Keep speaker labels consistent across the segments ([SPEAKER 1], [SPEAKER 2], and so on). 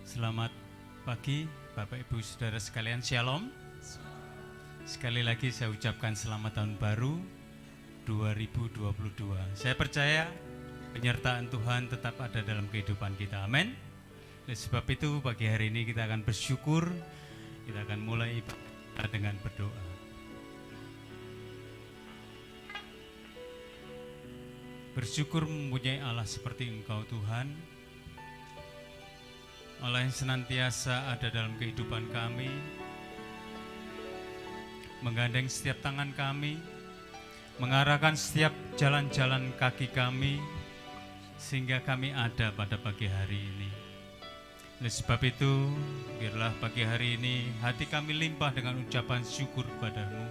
[SPEAKER 1] Selamat pagi Bapak Ibu Saudara sekalian, Shalom. Sekali lagi saya ucapkan selamat tahun baru 2022. Saya percaya penyertaan Tuhan tetap ada dalam kehidupan kita, amin. Oleh sebab itu pagi hari ini kita akan bersyukur, kita akan mulai ibadah dengan berdoa. Bersyukur mempunyai Allah seperti Engkau Tuhan, Allah yang senantiasa ada dalam kehidupan kami, menggandeng setiap tangan kami, mengarahkan setiap jalan-jalan kaki kami, sehingga kami ada pada pagi hari ini. Oleh sebab itu, biarlah pagi hari ini hati kami limpah dengan ucapan syukur padamu.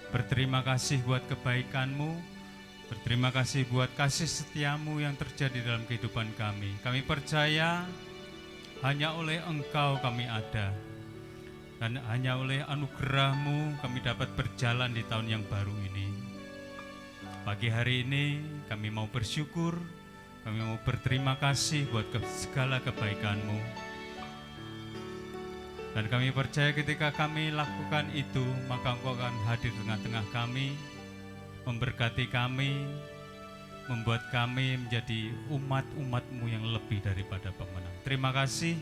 [SPEAKER 1] Berterima kasih buat kebaikan-Mu, berterima kasih buat kasih setiamu yang terjadi dalam kehidupan kami. Kami percaya hanya oleh Engkau kami ada, dan hanya oleh anugerah-Mu kami dapat berjalan di tahun yang baru ini. Pagi hari ini kami mau bersyukur, kami mau berterima kasih buat segala kebaikan-Mu. Dan kami percaya ketika kami lakukan itu, maka Engkau akan hadir di tengah-tengah kami, memberkati kami, membuat kami menjadi umat-umat-Mu yang lebih daripada pemenang. Terima kasih.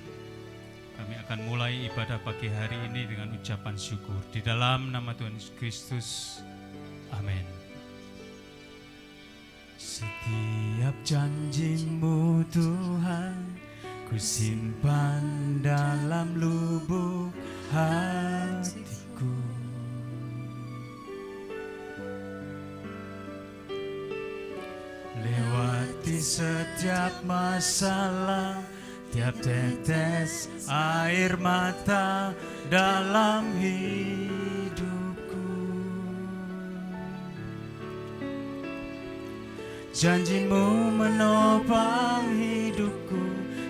[SPEAKER 1] Kami akan mulai ibadah pagi hari ini dengan ucapan syukur. Di dalam nama Tuhan Yesus Kristus. Amin. Setiap janji-Mu Tuhan, ku simpan dalam lubuk hatiku. Lewati setiap masalah, tiap tetes air mata dalam hidupku. Janji-Mu menopang hidupku,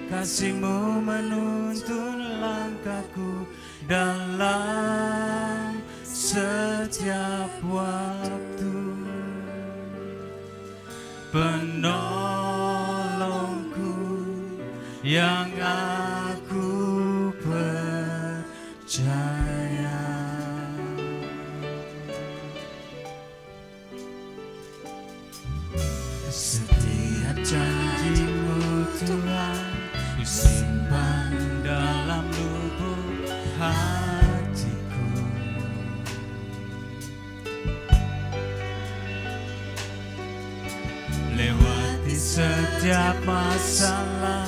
[SPEAKER 1] kasih-Mu menuntun langkahku dalam setiap waktu. Penolongku yang aku percaya. Setiap janji-Mu Tuhan, ku simpan dalam lubuk hatiku. Lewati setiap masalah,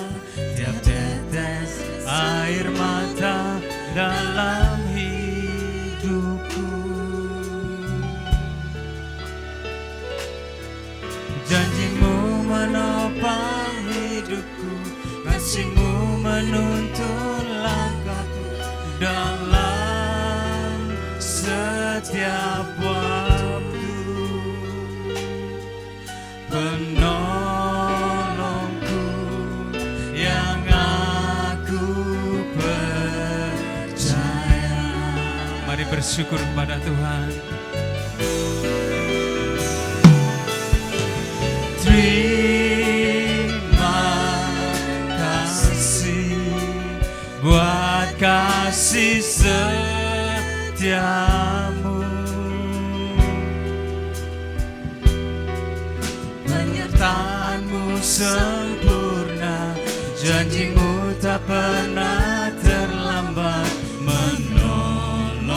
[SPEAKER 1] tiap tetes air mata dalam hidupku. Janji-Mu menopang hidupku, kasih-Mu menuntun langkahku dalam setiap waktu. Penolongku yang aku percaya. Mari bersyukur kepada Tuhan. Terima kasih buat kasih setiamu, penyertaan-Mu sempurna, janji-Mu tak pernah terlambat menolongku.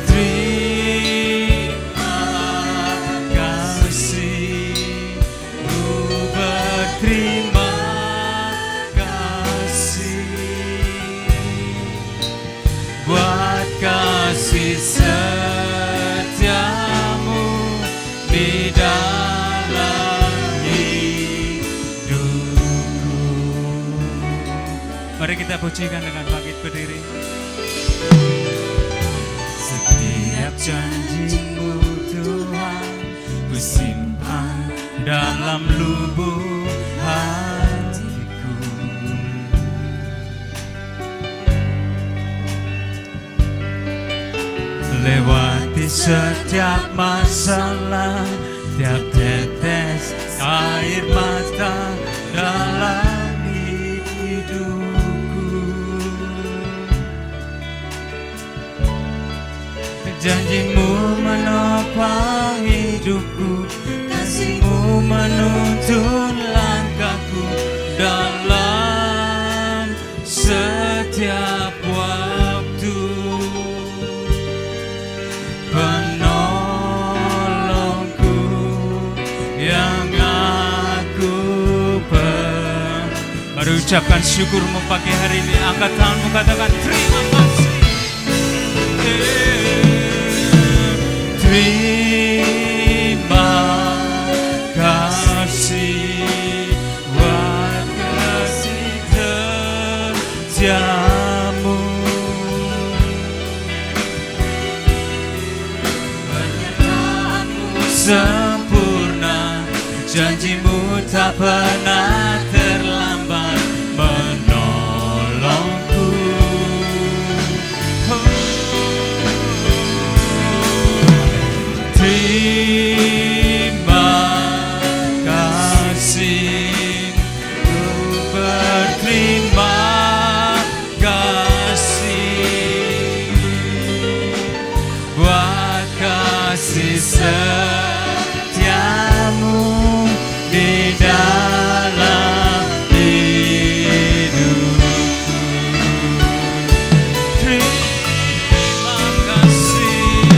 [SPEAKER 1] Terima kasih, ku berterima kasih buat kasih setiamu di dalam hidupku. Mari kita pujikan dengan bangkit berdiri. Setiap janji-Mu Tuhan, ku simpan dalam lubuk hatiku. Lewati setiap masalah, setiap tetes air mata dalam hidupku. Janjimu menopang hidupku, kasihmu menuntun langkahku dalam setiap waktu. Penolongku yang aku Mari ucapkan syukurmu pagi hari ini. Angkat tanganmu, katakan terima kasih. Terima kasih buat kasih setiamu. Penyertaanmu sempurna, janjimu tak pernah terlambat menolongku. Terima kasih, ku berterima kasih buat kasih setiamu di dalam hidupku. Terima kasih,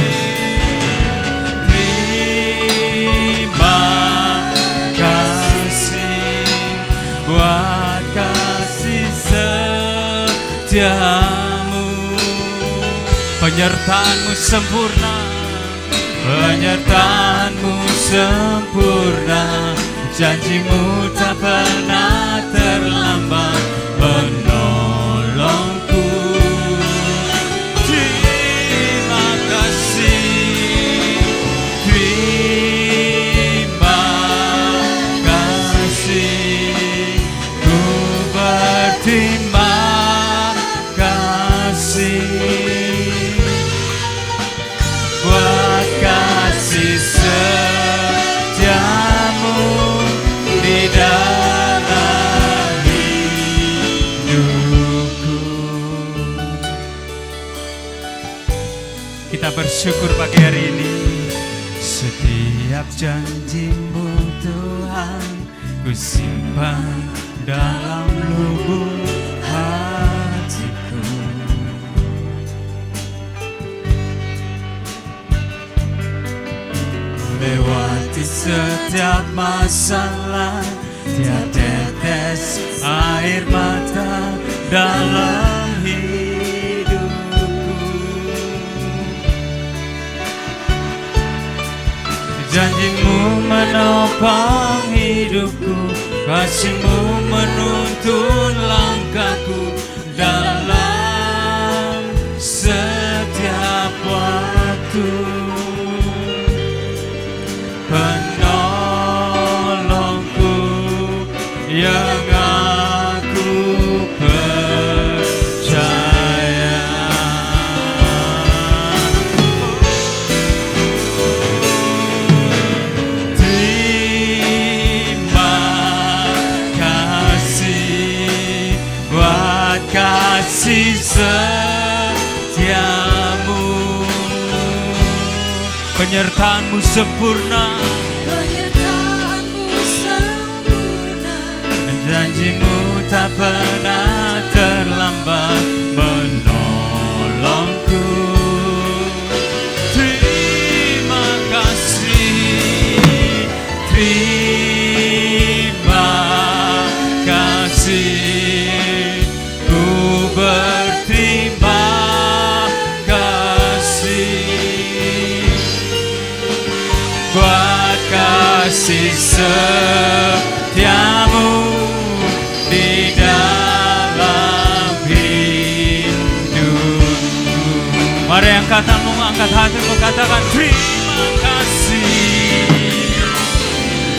[SPEAKER 1] terima kasih buat kasih setiamu. Penyertaanmu sempurna, penyertaanmu sempurna, janjimu tak pernah terlambat menolongku. Terima kasih, terima kasih, ku berterima kasih buat kasih setiamu di dalam hidupku. Kita bersyukur pagi hari ini. Setiap janjimu Tuhan, ku simpan dalam lubuk hatiku. Lewati setiap masalah, tiap tetes air mata dalam hidupku. Janjimu menopang hidupku, kasihmu menuntun langkahku dalam setiap waktu. Penolongku yang aku percaya. Terima kasih buat kasih setiamu. Penyertaanmu sempurna,
[SPEAKER 2] penyertaanmu sempurna,
[SPEAKER 1] janjimu tak pernah terlambat menolongku. Terima kasih, terima kasih, ku berterima kasih buat kasih setiamu di dalam hidupku. Mari angkat tanganmu, angkat hatimu, katakan terima kasih,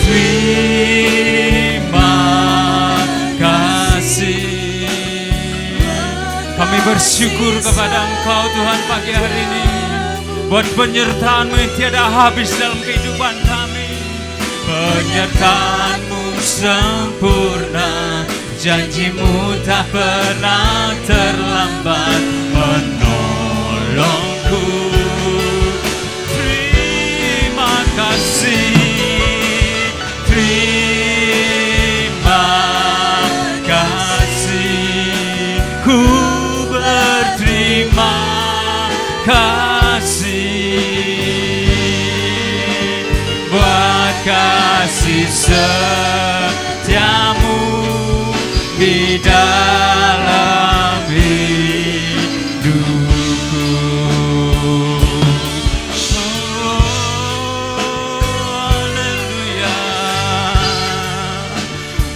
[SPEAKER 1] terima kasih. Kami bersyukur kepada Engkau Tuhan pagi hari ini, buat penyertaan-Mu yang tiada habis dalam kehidupan kami. Penyertaan-Mu sempurna, janji-Mu tak pernah terlambat menolongku. Terima kasih, terima kasih, ku berterima kasih buat kasih setiamu di dalam hidupku. Haleluya,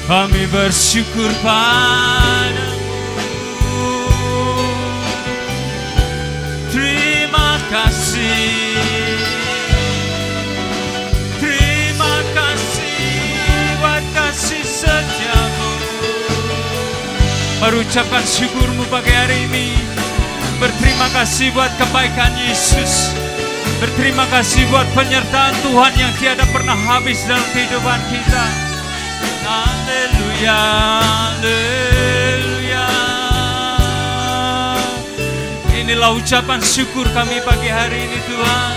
[SPEAKER 1] kami bersyukur padamu. Terima kasih, terima kasih buat kasih setiamu. Berucapkan syukur-Mu pagi hari ini. Berterima kasih buat kebaikan Yesus. Berterima kasih buat penyertaan Tuhan yang tiada pernah habis dalam kehidupan kita. Haleluya, haleluya. Inilah ucapan syukur kami pagi hari ini Tuhan,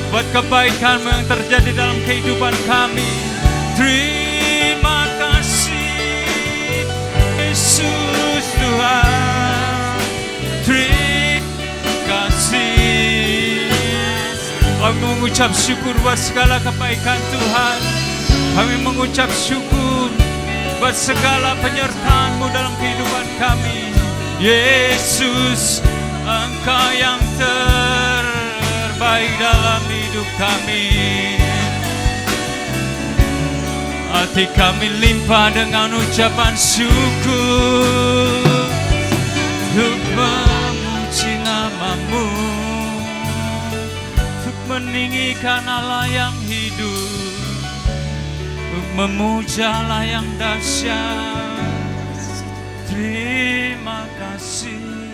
[SPEAKER 1] buat kebaikan-Mu yang terjadi dalam kehidupan kami. Terima kasih Yesus Tuhan, terima kasih. Kami mengucap syukur buat segala kebaikan Tuhan. Kami mengucap syukur buat segala penyertaan-Mu dalam kehidupan kami. Yesus, Engkau yang terbaik dalam hidup kami. Hati kami limpah dengan ucapan syukur untuk memuji nama-Mu, untuk meninggikan Allah yang hidup, untuk memuja Allah yang dahsyat. Terima kasih,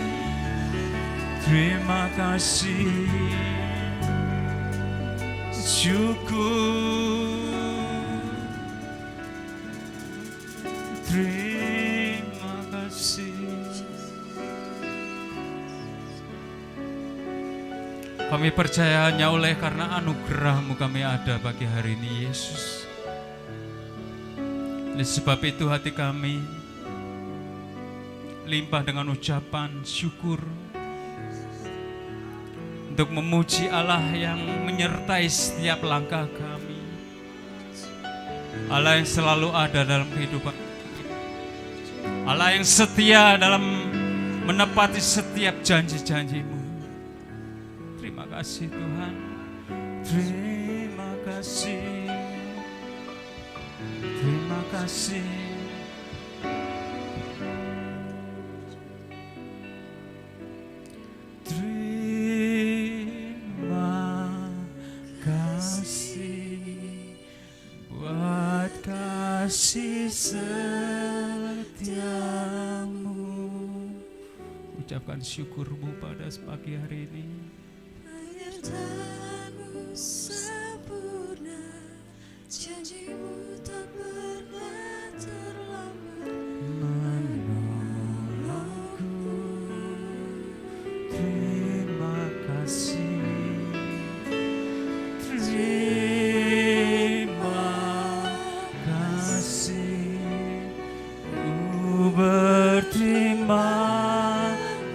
[SPEAKER 1] terima kasih, syukur. Terima kasih. Kami percaya hanya oleh karena anugerah-Mu kami ada pagi hari ini Yesus. Oleh sebab itu hati kami limpah dengan ucapan syukur untuk memuji Allah yang menyertai setiap langkah kami. Allah yang selalu ada dalam kehidupan kami. Allah yang setia dalam menepati setiap janji-janji-Mu. Terima kasih Tuhan. Terima kasih. Terima kasih. Terima kasih buat kasih setiamu. Ucapkan syukur-Mu pada pagi hari ini.
[SPEAKER 2] Penyertaan-Mu sempurna, janji-Mu tak pernah terlambat menolongku.
[SPEAKER 1] Terima kasih, terima kasih, ku berterima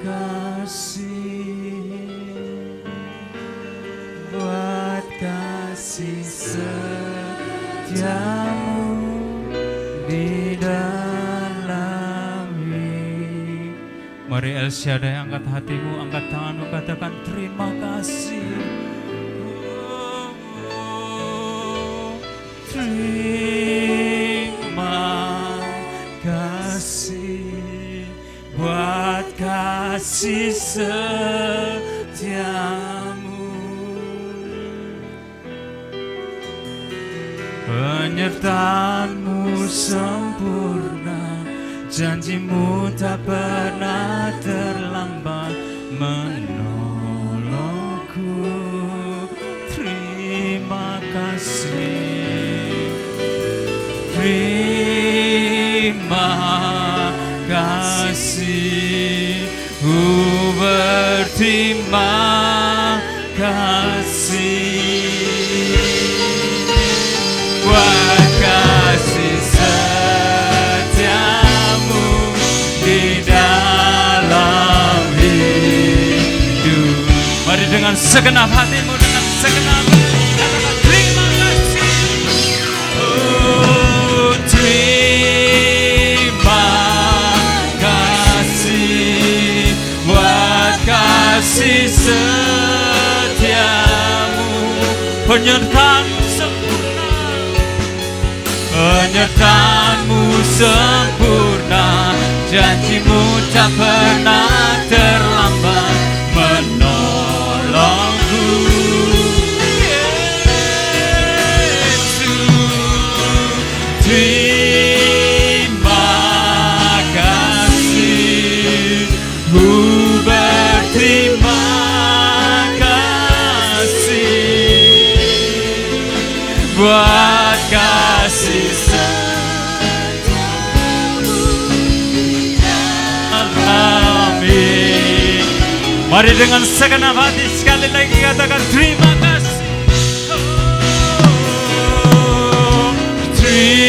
[SPEAKER 1] kasih buat kasih setiamu di dalam hidup. Mari El Shaddai, angkat hatimu, angkat tanganmu, katakan terima kasih. Terima kasih buat kasih setiamu. Penyertaan-Mu sempurna, janji-Mu tak pernah terlambat menolongku. Terima kasih. berterima kasih, ku berterima kasih buat kasih setiamu di dalam hidup. Mari dengan segenap hatimu, dengan segenap katakan terima kasih. Oh, terima kasih buat kasih setiamu, penyertaanmu sempurna, penyertaanmu sempurna, janjimu tak pernah terlambat menolongku. Yesus, terima kasih, ku berterima kasih buat kasih setiamu di dalam hidup. Mari dengan segenap hati sekali lagi katakan terima kasih. Oh, terima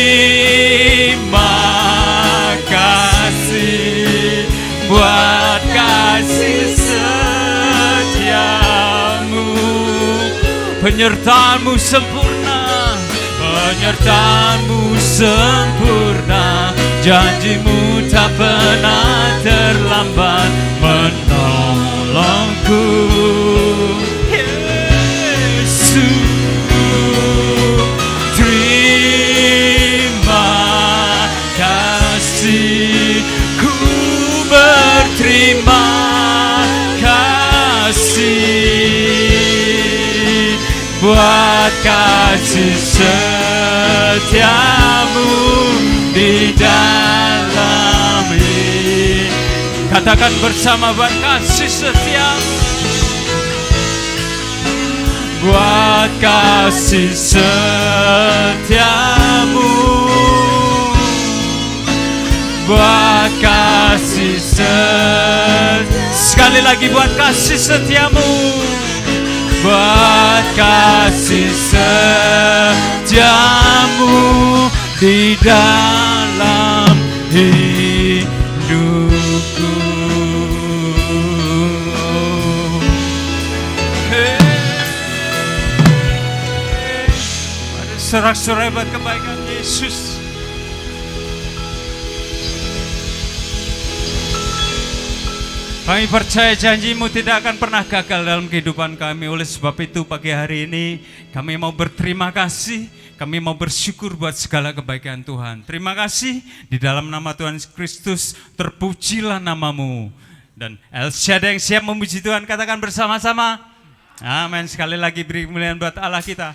[SPEAKER 1] kasih buat kasih setiamu, penyertaanmu sempurna, penyertaanmu sempurna, janjimu tak pernah terlambat menolongku. Yesus, terima kasih, ku berterima kasih buat kasih setiamu di dalam hidup. Katakan bersama, buat kasih setiamu, buat kasih setiamu, buat kasih setiamu. Sekali lagi, buat kasih setiamu, buat kasih setiamu di dalam hidupku. Mari sorak-sorai buat kebaikan Yesus. Kami percaya janji-Mu tidak akan pernah gagal dalam kehidupan kami. Oleh sebab itu pagi hari ini kami mau berterima kasih, kami mau bersyukur buat segala kebaikan Tuhan. Terima kasih di dalam nama Tuhan Kristus, terpujilah nama-Mu. Dan El Shaddai yang siap memuji Tuhan, katakan bersama-sama. Amin. Sekali lagi beri kemuliaan buat Allah kita.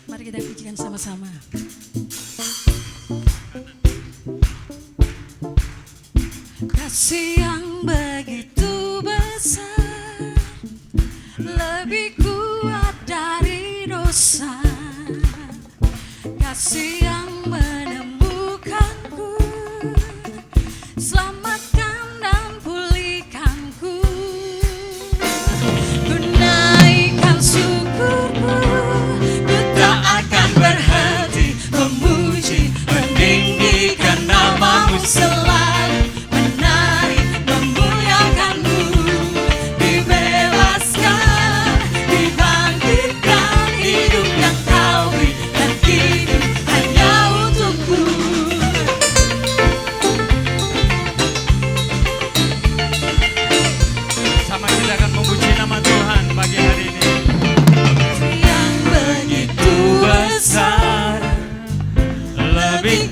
[SPEAKER 2] Mari kita pujikan sama-sama. Kasih yang begitu besar, lebih kuat dari dosa. Kasih yang menemukanku, selamatkan dan pulihkanku. Ku naikkan syukurku, ku tak akan berhenti memuji, meninggikan nama-Mu selalu.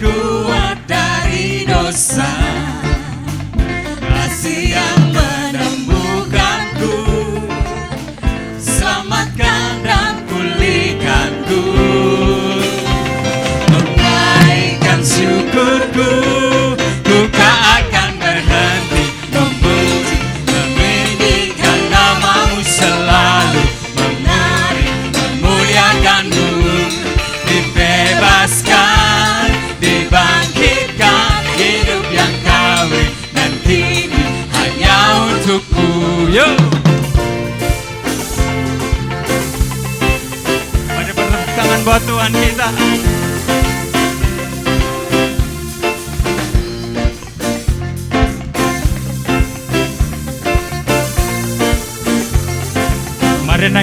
[SPEAKER 2] Kuat dari dosa, kasih yang menemukanku, selamatkan dan pulihkanku. Menaikkan syukurku, ku tak akan berhenti memuji, meninggikan nama-Mu selalu, menari, memuliakan-Mu, dibebas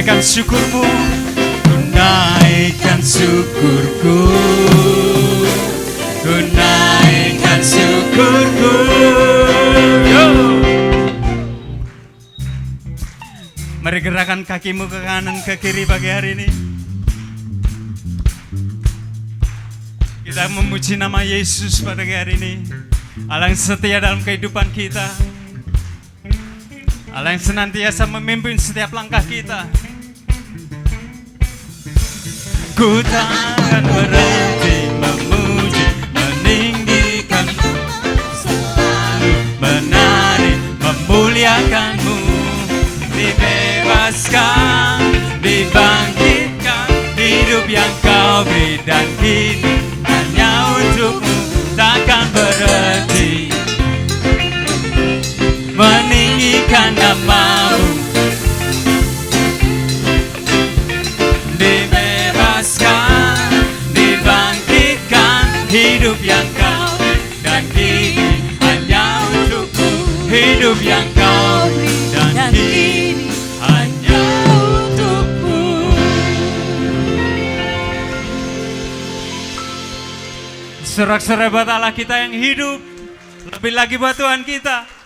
[SPEAKER 1] naikkan syukurmu,
[SPEAKER 2] ku naikkan syukurku, ku naikkan syukurku.
[SPEAKER 1] yo. Mari gerakan kakimu ke kanan ke kiri pagi hari ini. Kita memuji nama Yesus pada hari ini. Allah yang setia dalam kehidupan kita, Allah yang senantiasa memimpin setiap langkah kita. Ku tak akan berhenti memuji, meninggikan, selalu menari, memuliakanmu. Dibebaskan, dibangkitkan, hidup yang kau beri dan hidup hanya untukmu. Takkan berhenti meninggikan namamu. Dibebaskan, dibangkitkan, hidup yang kau dan hidup hanya untukmu. Hidup yang kau dan hidup hanya untukmu. Sorak-sorai buat Allah kita yang hidup, lebih lagi buat Tuhan kita.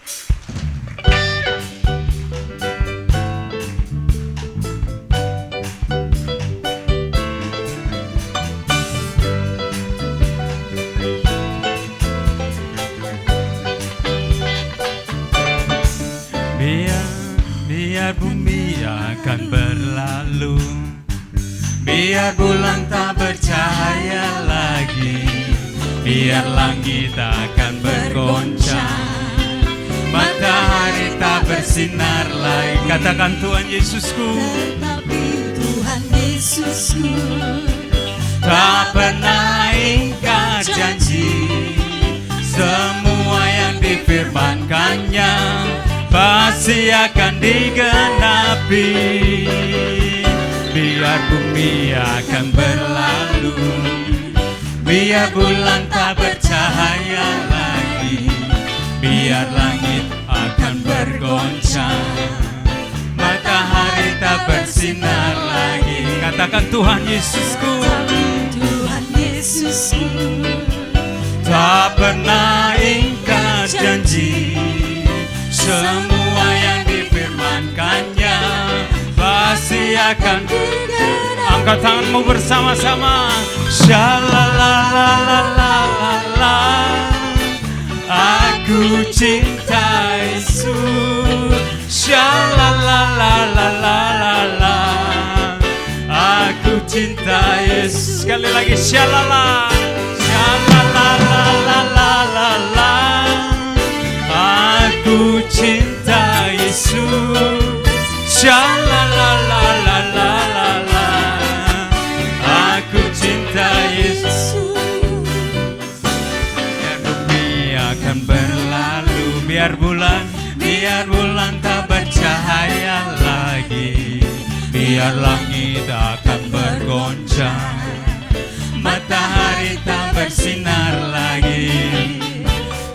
[SPEAKER 1] Biar bumi akan berlalu, biar bulan tak bercahaya lagi, biar langit akan bergoncang, matahari tak bersinar lagi. Katakan Tuhan Yesusku,
[SPEAKER 2] Tetapi Tuhan Yesusku
[SPEAKER 1] tak pernah ingkar janji. Semua yang difirmankannya pasti akan digenapi. Biar bumi akan berlalu, biar bulan tak bercahaya lagi, biar langit akan bergoncang, matahari tak bersinar lagi. Katakan Tuhan Yesusku,
[SPEAKER 2] Tuhan Yesusku
[SPEAKER 1] tak pernah ingkar janji. Semua yang difirmankannya pasti akan. Angkat tanganmu bersama-sama. Shalalalalala, aku cinta Yesus. Shalalalalala, aku cinta Yesus. Sekali lagi shalala, shalalalalala, aku cinta Yesus. Shalalalalala, aku cinta Yesus. Biar bumi akan berlalu, biar bulan tak bercahaya lagi, biar langit akan bergoncang, matahari tak bersinar lagi.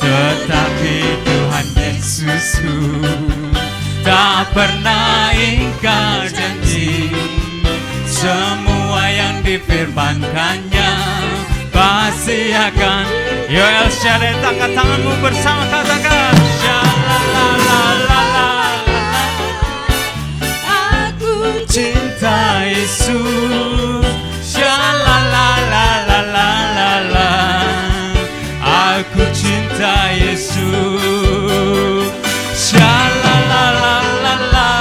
[SPEAKER 1] Tetapi Tuhan Yesusku tak pernah ingkar janji. Semua yang difirmankannya pasti akan. Yo El Shaddai, angkat tanganmu bersama, katakan Shalalalala,
[SPEAKER 2] aku
[SPEAKER 1] cinta Yesus. Shalalalala, aku cinta Yesus. Shalalalala,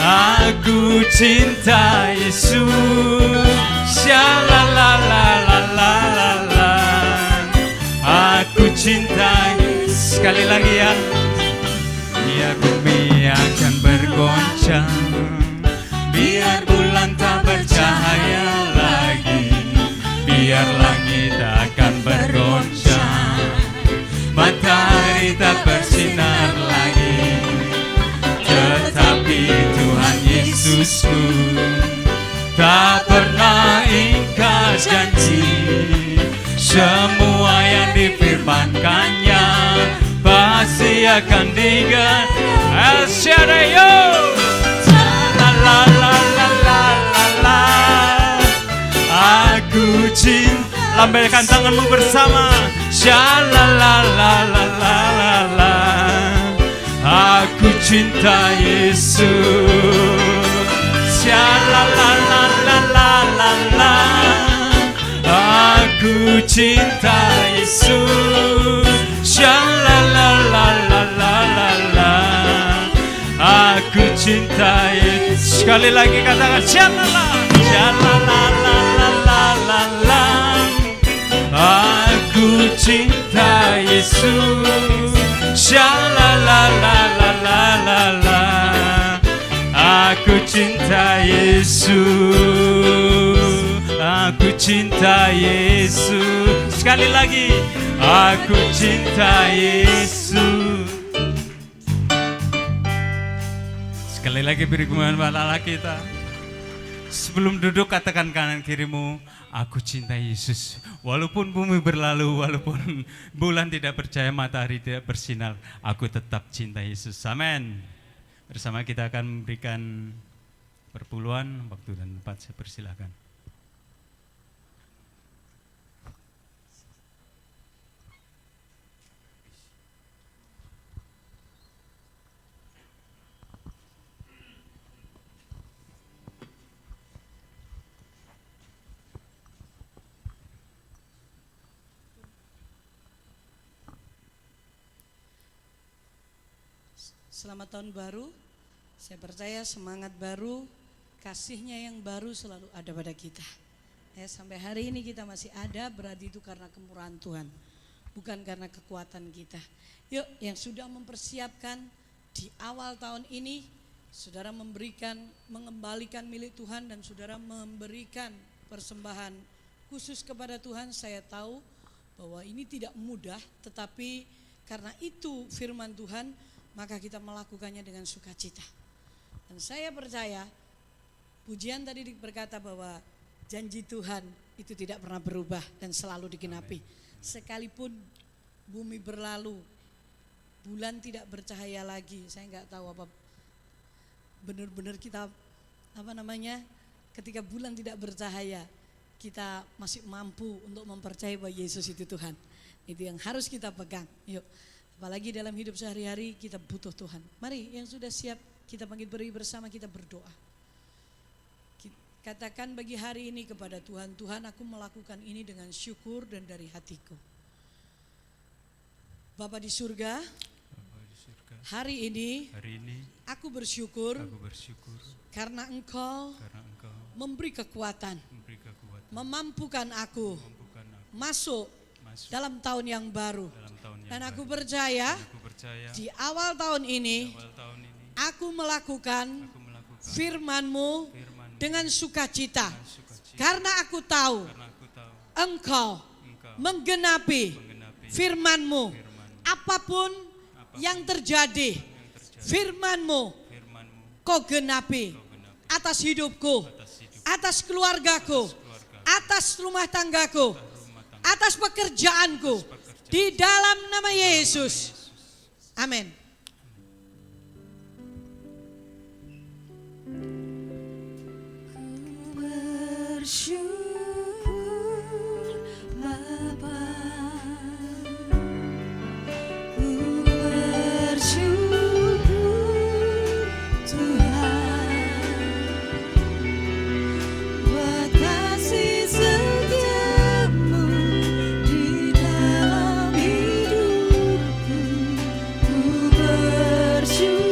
[SPEAKER 1] aku cinta Yesus. Shalalalala, aku cinta Yesus. Sekali lagi ya. Biar bumi akan bergoncang, biar bulan tak bercahaya lagi, biar langit akan bergoncang, matahari tak bersinar lagi. Tetapi Tuhan Yesusku tak pernah ingkar janji. Semua yang difirmankannya pasti akan digenapi. El Shaddai, yo! Lambaikan tanganmu bersama. Shalalalalala. Aku cinta Yesus. Shalalalalala. Aku cinta Yesus. Shalalalalala. Aku cinta Yesus. Sekali lagi katakan shalala. Shalalalalala. Aku cinta Yesus. Shalalalalala. Aku cinta Yesus. Aku cinta Yesus. Sekali lagi. Aku cinta Yesus. Sekali lagi beri kemuliaan Allah kita. Sebelum duduk katakan kanan kirimu, aku cinta Yesus. Walaupun bumi berlalu, walaupun bulan tidak percaya, matahari tidak bersinar, aku tetap cinta Yesus. Amin. Bersama kita akan memberikan perpuluhan. Waktu dan tempat saya persilakan.
[SPEAKER 2] Selamat tahun baru. Saya percaya semangat baru, kasihnya yang baru selalu ada pada kita. Sampai hari ini kita masih ada, berarti itu karena kemurahan Tuhan, bukan karena kekuatan kita. Yuk, yang sudah mempersiapkan di awal tahun ini, saudara mengembalikan milik Tuhan dan saudara memberikan persembahan khusus kepada Tuhan. Saya tahu bahwa ini tidak mudah, tetapi karena itu firman Tuhan, maka kita melakukannya dengan sukacita. Dan saya percaya, pujian tadi berkata bahwa janji Tuhan itu tidak pernah berubah dan selalu digenapi. Sekalipun bumi berlalu, bulan tidak bercahaya lagi, saya nggak tahu apa benar-benar kita ketika bulan tidak bercahaya, kita masih mampu untuk mempercayai bahwa Yesus itu Tuhan. Itu yang harus kita pegang. Yuk. Apalagi dalam hidup sehari-hari kita butuh Tuhan. Mari yang sudah siap kita panggil beri bersama, kita berdoa. Katakan bagi hari ini kepada Tuhan, Tuhan aku melakukan ini dengan syukur dan dari hatiku. Bapa di surga, hari ini aku bersyukur karena Engkau memberi kekuatan, memampukan aku masuk dalam tahun yang baru. Dan aku percaya di awal tahun ini aku melakukan firman-Mu dengan sukacita. Karena aku tahu Engkau menggenapi firman-Mu. Apapun yang terjadi, firman-Mu Kau genapi atas hidupku, atas keluargaku, atas rumah tanggaku, atas pekerjaanku. Di dalam nama Yesus. Amin. Ku bersyukur Bapa. Ku bersyukur Tuhan. Buat kasih setiamu di dalam hidupku. Ku bersyukur.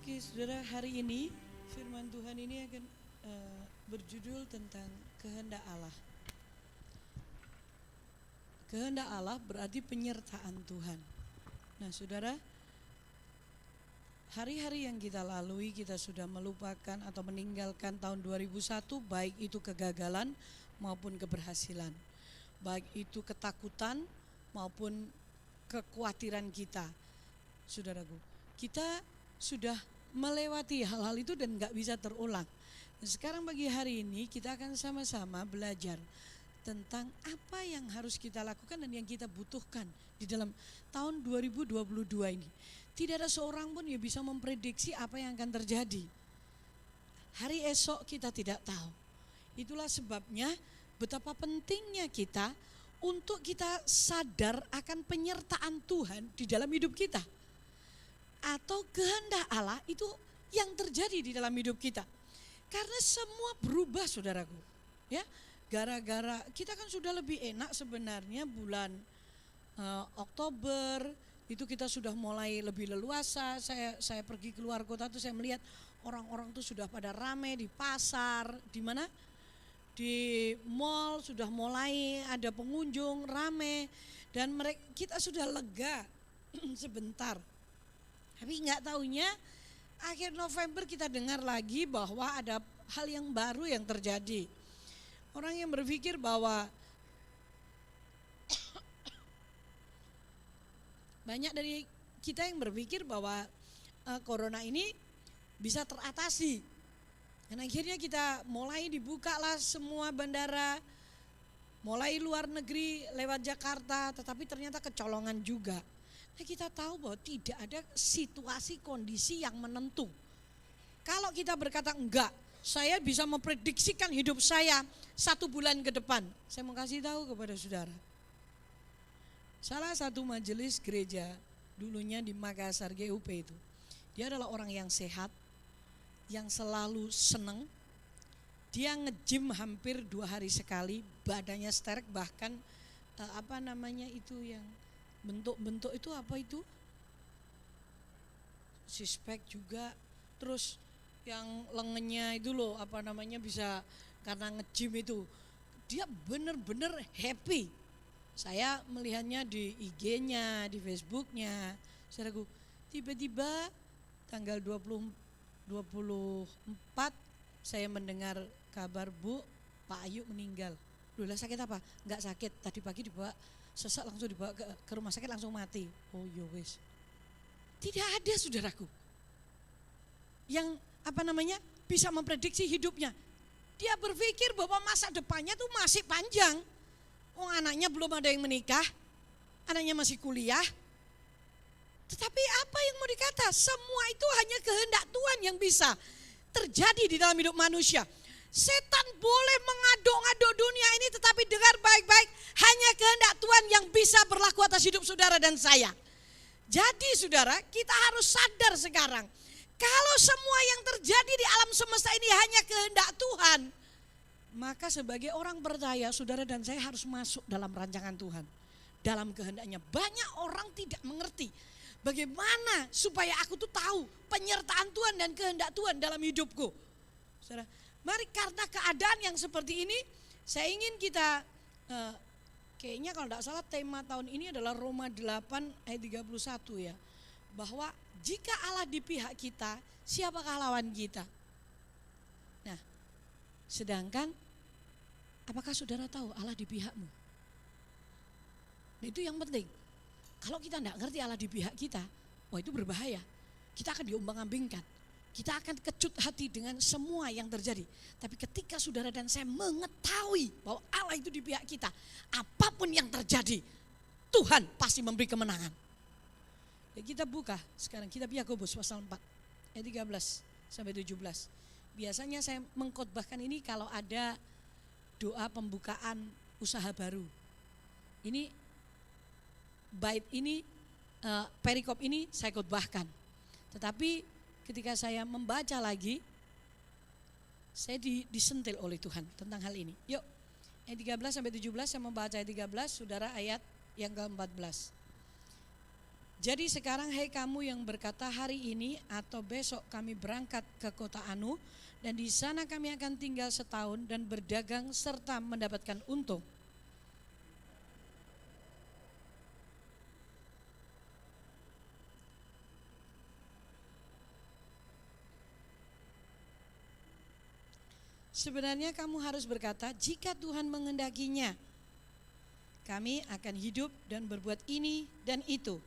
[SPEAKER 2] Oke, saudara, hari ini firman Tuhan ini akan berjudul tentang kehendak Allah. Kehendak Allah berarti penyertaan Tuhan. Nah, saudara, hari-hari yang kita lalui, kita sudah melupakan atau meninggalkan tahun 2001, baik itu kegagalan maupun keberhasilan, baik itu ketakutan maupun kekhawatiran kita. Saudaraku, kita sudah melewati hal-hal itu dan gak bisa terulang. Dan sekarang pagi hari ini kita akan sama-sama belajar tentang apa yang harus kita lakukan dan yang kita butuhkan di dalam tahun 2022 ini. Tidak ada seorang pun yang bisa memprediksi apa yang akan terjadi. Hari esok kita tidak tahu. Itulah sebabnya betapa pentingnya kita untuk kita sadar akan penyertaan Tuhan di dalam hidup kita. Atau kehendak Allah itu yang terjadi di dalam hidup kita. Karena semua berubah, saudaraku. Ya, gara-gara kita kan sudah lebih enak sebenarnya bulan Oktober itu kita sudah mulai lebih leluasa. Saya pergi keluar kota tuh saya melihat orang-orang tuh sudah pada ramai di pasar, di mana? Di mall sudah mulai ada pengunjung ramai dan kita sudah lega sebentar. Tapi nggak taunya akhir November kita dengar lagi bahwa ada hal yang baru yang terjadi. Orang yang berpikir bahwa banyak dari kita yang berpikir bahwa corona ini bisa teratasi. Dan akhirnya kita mulai dibukalah semua bandara, mulai luar negeri lewat Jakarta, tetapi ternyata kecolongan juga. Nah, kita tahu bahwa tidak ada situasi kondisi yang menentu. Kalau kita berkata enggak, saya bisa memprediksikan hidup saya 1 bulan ke depan. Saya mau kasih tahu kepada saudara. Salah satu majelis gereja dulunya di Makassar GUP itu, dia adalah orang yang sehat, yang selalu senang. Dia nge-gym hampir 2 hari sekali, badannya sterek, bahkan itu yang bentuk-bentuk itu apa itu? Six-pack juga. Terus yang lengannya itu loh bisa karena nge-gym itu. Dia benar-benar happy. Saya melihatnya di IG-nya, di Facebook-nya. Saudaraku, tiba-tiba tanggal 24 saya mendengar kabar, Bu, Pak Ayu meninggal. Loh, lah sakit apa? Enggak sakit, tadi pagi dibawa sesak, langsung dibawa ke rumah sakit, langsung mati. Oh ya wis. Tidak ada, saudaraku, yang bisa memprediksi hidupnya. Dia berpikir bahwa masa depannya tuh masih panjang. Oh, anaknya belum ada yang menikah, anaknya masih kuliah. Tetapi apa yang mau dikata? Semua itu hanya kehendak Tuhan yang bisa terjadi di dalam hidup manusia. Setan boleh mengaduk-aduk dunia ini, tetapi dengar baik-baik, hanya kehendak Tuhan yang bisa berlaku atas hidup saudara dan saya. Jadi saudara, kita harus sadar sekarang, kalau semua yang terjadi di alam semesta ini hanya kehendak Tuhan, maka sebagai orang percaya, saudara dan saya harus masuk dalam rancangan Tuhan, dalam kehendaknya. Banyak orang tidak mengerti bagaimana supaya aku tuh tahu penyertaan Tuhan dan kehendak Tuhan dalam hidupku. Saudara, mari karena keadaan yang seperti ini, saya ingin kita, kayaknya kalau tidak salah tema tahun ini adalah Roma 8 ayat 31 ya. Bahwa jika Allah di pihak kita, siapakah lawan kita? Nah, sedangkan apakah saudara tahu Allah di pihakmu? Nah, itu yang penting. Kalau kita tidak ngerti Allah di pihak kita, wah itu berbahaya. Kita akan diombang-ambingkan. Kita akan kecut hati dengan semua yang terjadi. Tapi ketika saudara dan saya mengetahui bahwa Allah itu di pihak kita, apapun yang terjadi, Tuhan pasti memberi kemenangan. Ya, kita buka sekarang kitab Yakobus pasal 4 ayat 13 sampai 17. Biasanya saya mengkhotbahkan ini kalau ada doa pembukaan usaha baru. Ini bait ini, perikop ini saya khotbahkan. Tetapi ketika saya membaca lagi, saya disentil oleh Tuhan tentang hal ini. Yuk, ayat 13 sampai 17, saya membaca ayat 13, saudara ayat yang ke-14. Jadi sekarang hai kamu yang berkata hari ini atau besok kami berangkat ke kota Anu dan di sana kami akan tinggal setahun dan berdagang serta mendapatkan untung. Sebenarnya kamu harus berkata, jika Tuhan mengendakinya, kami akan hidup dan berbuat ini dan itu.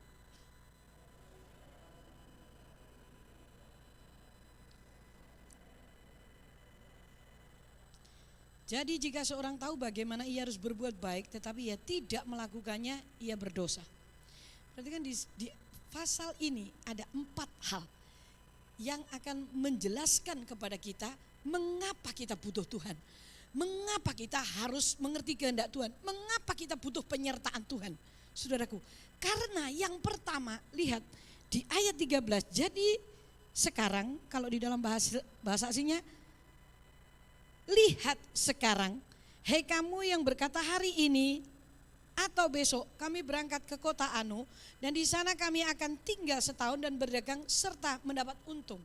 [SPEAKER 2] Jadi jika seorang tahu bagaimana ia harus berbuat baik tetapi ia tidak melakukannya, ia berdosa. Berarti kan di pasal ini ada 4 hal yang akan menjelaskan kepada kita mengapa kita butuh Tuhan. Mengapa kita harus mengerti kehendak Tuhan. Mengapa kita butuh penyertaan Tuhan. Saudaraku, karena yang pertama lihat di ayat 13. Jadi sekarang kalau di dalam bahasa aslinya, lihat sekarang, hei kamu yang berkata hari ini atau besok kami berangkat ke kota Anu dan di sana kami akan tinggal setahun dan berdagang serta mendapat untung.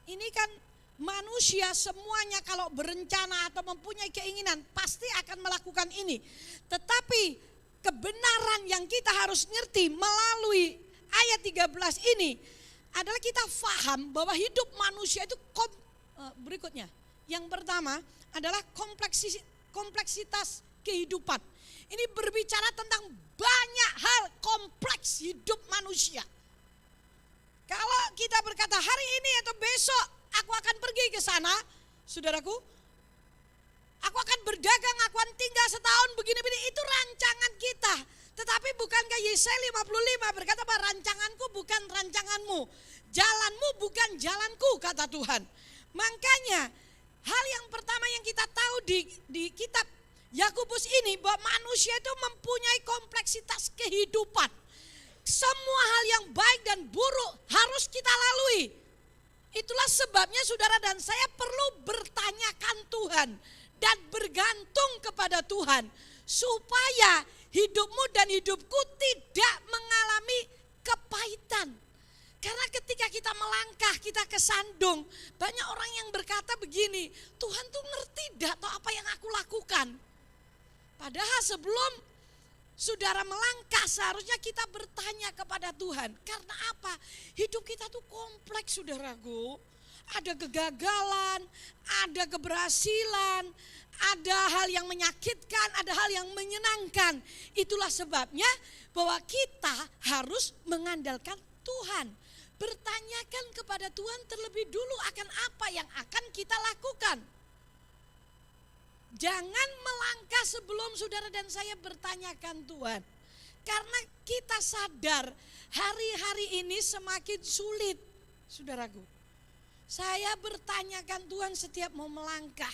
[SPEAKER 2] Ini kan manusia semuanya kalau berencana atau mempunyai keinginan pasti akan melakukan ini. Tetapi kebenaran yang kita harus ngerti melalui ayat 13 ini adalah kita faham bahwa hidup manusia itu berikutnya. Yang pertama adalah kompleksitas kehidupan. Ini berbicara tentang banyak hal kompleks hidup manusia. Kalau kita berkata hari ini atau besok aku akan pergi ke sana, saudaraku, aku akan berdagang, aku akan tinggal setahun begini-begini, itu rancangan kita. Tetapi bukankah Yesaya 55 berkata bahwa rancanganku bukan rancanganmu, jalanmu bukan jalanku, kata Tuhan. Makanya hal yang pertama yang kita tahu di kitab Yakobus ini bahwa manusia itu mempunyai kompleksitas kehidupan. Semua hal yang baik dan buruk harus kita lalui. Itulah sebabnya saudara dan saya perlu bertanyakan Tuhan dan bergantung kepada Tuhan supaya hidupmu dan hidupku tidak mengalami kepahitan. Karena ketika kita melangkah, kita kesandung, banyak orang yang berkata begini, Tuhan tuh ngerti dak atau apa yang aku lakukan. Padahal sebelum saudara melangkah seharusnya kita bertanya kepada Tuhan. Karena apa? Hidup kita tuh kompleks saudaraku. Ada kegagalan, ada keberhasilan, ada hal yang menyakitkan, ada hal yang menyenangkan. Itulah sebabnya bahwa kita harus mengandalkan Tuhan. Bertanyakan kepada Tuhan terlebih dulu akan apa yang akan kita lakukan. Jangan melangkah sebelum saudara dan saya bertanyakan Tuhan. Karena kita sadar hari-hari ini semakin sulit, saudaraku. Saya bertanyakan Tuhan setiap mau melangkah.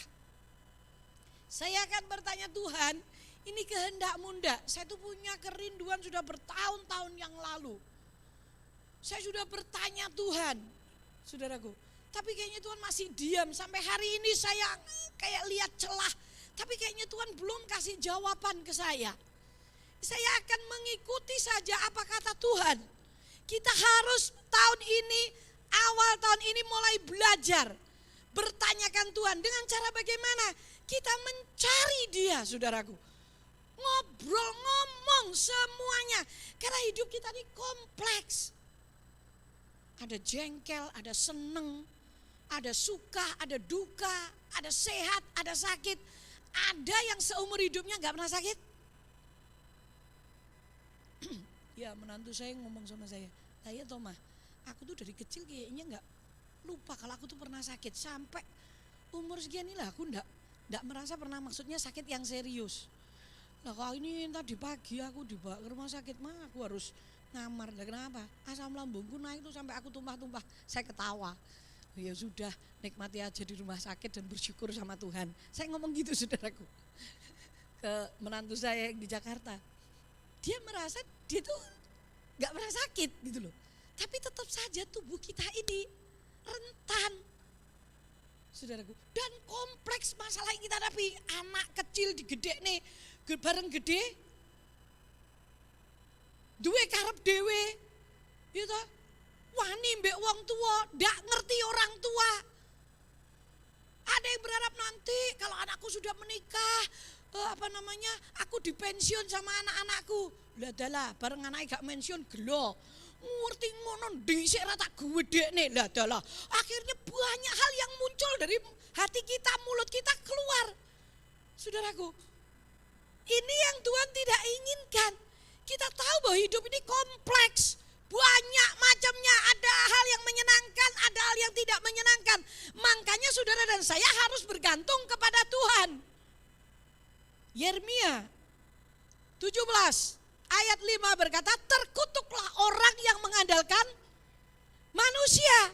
[SPEAKER 2] Saya akan bertanya Tuhan, ini kehendak-Mu ndak? Saya tuh punya kerinduan sudah bertahun-tahun yang lalu. Saya sudah bertanya Tuhan, saudaraku. Tapi kayaknya Tuhan masih diam. Sampai hari ini saya kayak lihat celah. Tapi kayaknya Tuhan belum kasih jawaban ke saya. Saya akan mengikuti saja apa kata Tuhan. Kita harus tahun ini, awal tahun ini mulai belajar. Bertanyakan Tuhan dengan cara bagaimana? Kita mencari Dia, saudaraku. Ngobrol, ngomong semuanya. Karena hidup kita ini kompleks. Ada jengkel, ada seneng, ada suka, ada duka, ada sehat, ada sakit. Ada yang seumur hidupnya gak pernah sakit? Ya menantu saya ngomong sama saya, ya Toma, aku tuh dari kecil kayaknya gak lupa kalau aku tuh pernah sakit. Sampai umur sekian inilah aku gak merasa pernah maksudnya sakit yang serius. Nah kalau ini tadi pagi aku dibawa ke rumah sakit, aku harus ngamar. Nah, kenapa? Asam lambungku naik tuh sampai aku tumpah-tumpah. Saya ketawa. Ya sudah, nikmati aja di rumah sakit dan bersyukur sama Tuhan. Saya ngomong gitu saudaraku. Ke menantu saya yang di Jakarta. Dia merasa dia tuh gak pernah sakit gitu loh. Tapi tetap saja tubuh kita ini rentan. Saudaraku. Dan kompleks masalah yang kita hadapi. Anak kecil digedek nih, bareng gede. Duwe karep dewe, Ya toh? Wani mbek wong tua, ndak ngerti orang tua. Ada yang berharap nanti kalau anakku sudah menikah, aku dipensiun sama anak-anakku. Lah dalah, bareng anaknya gak pensiun gelo. Ngerti ngono dhisik ra tak gedekne. Lah dalah, akhirnya banyak hal yang muncul dari hati kita, mulut kita keluar. Saudaraku, ini yang Tuhan tidak inginkan. Kita tahu bahwa hidup ini kompleks. Banyak macamnya, ada hal yang menyenangkan, ada hal yang tidak menyenangkan. Makanya saudara dan saya harus bergantung kepada Tuhan. Yeremia 17 ayat 5 berkata, terkutuklah orang yang mengandalkan manusia.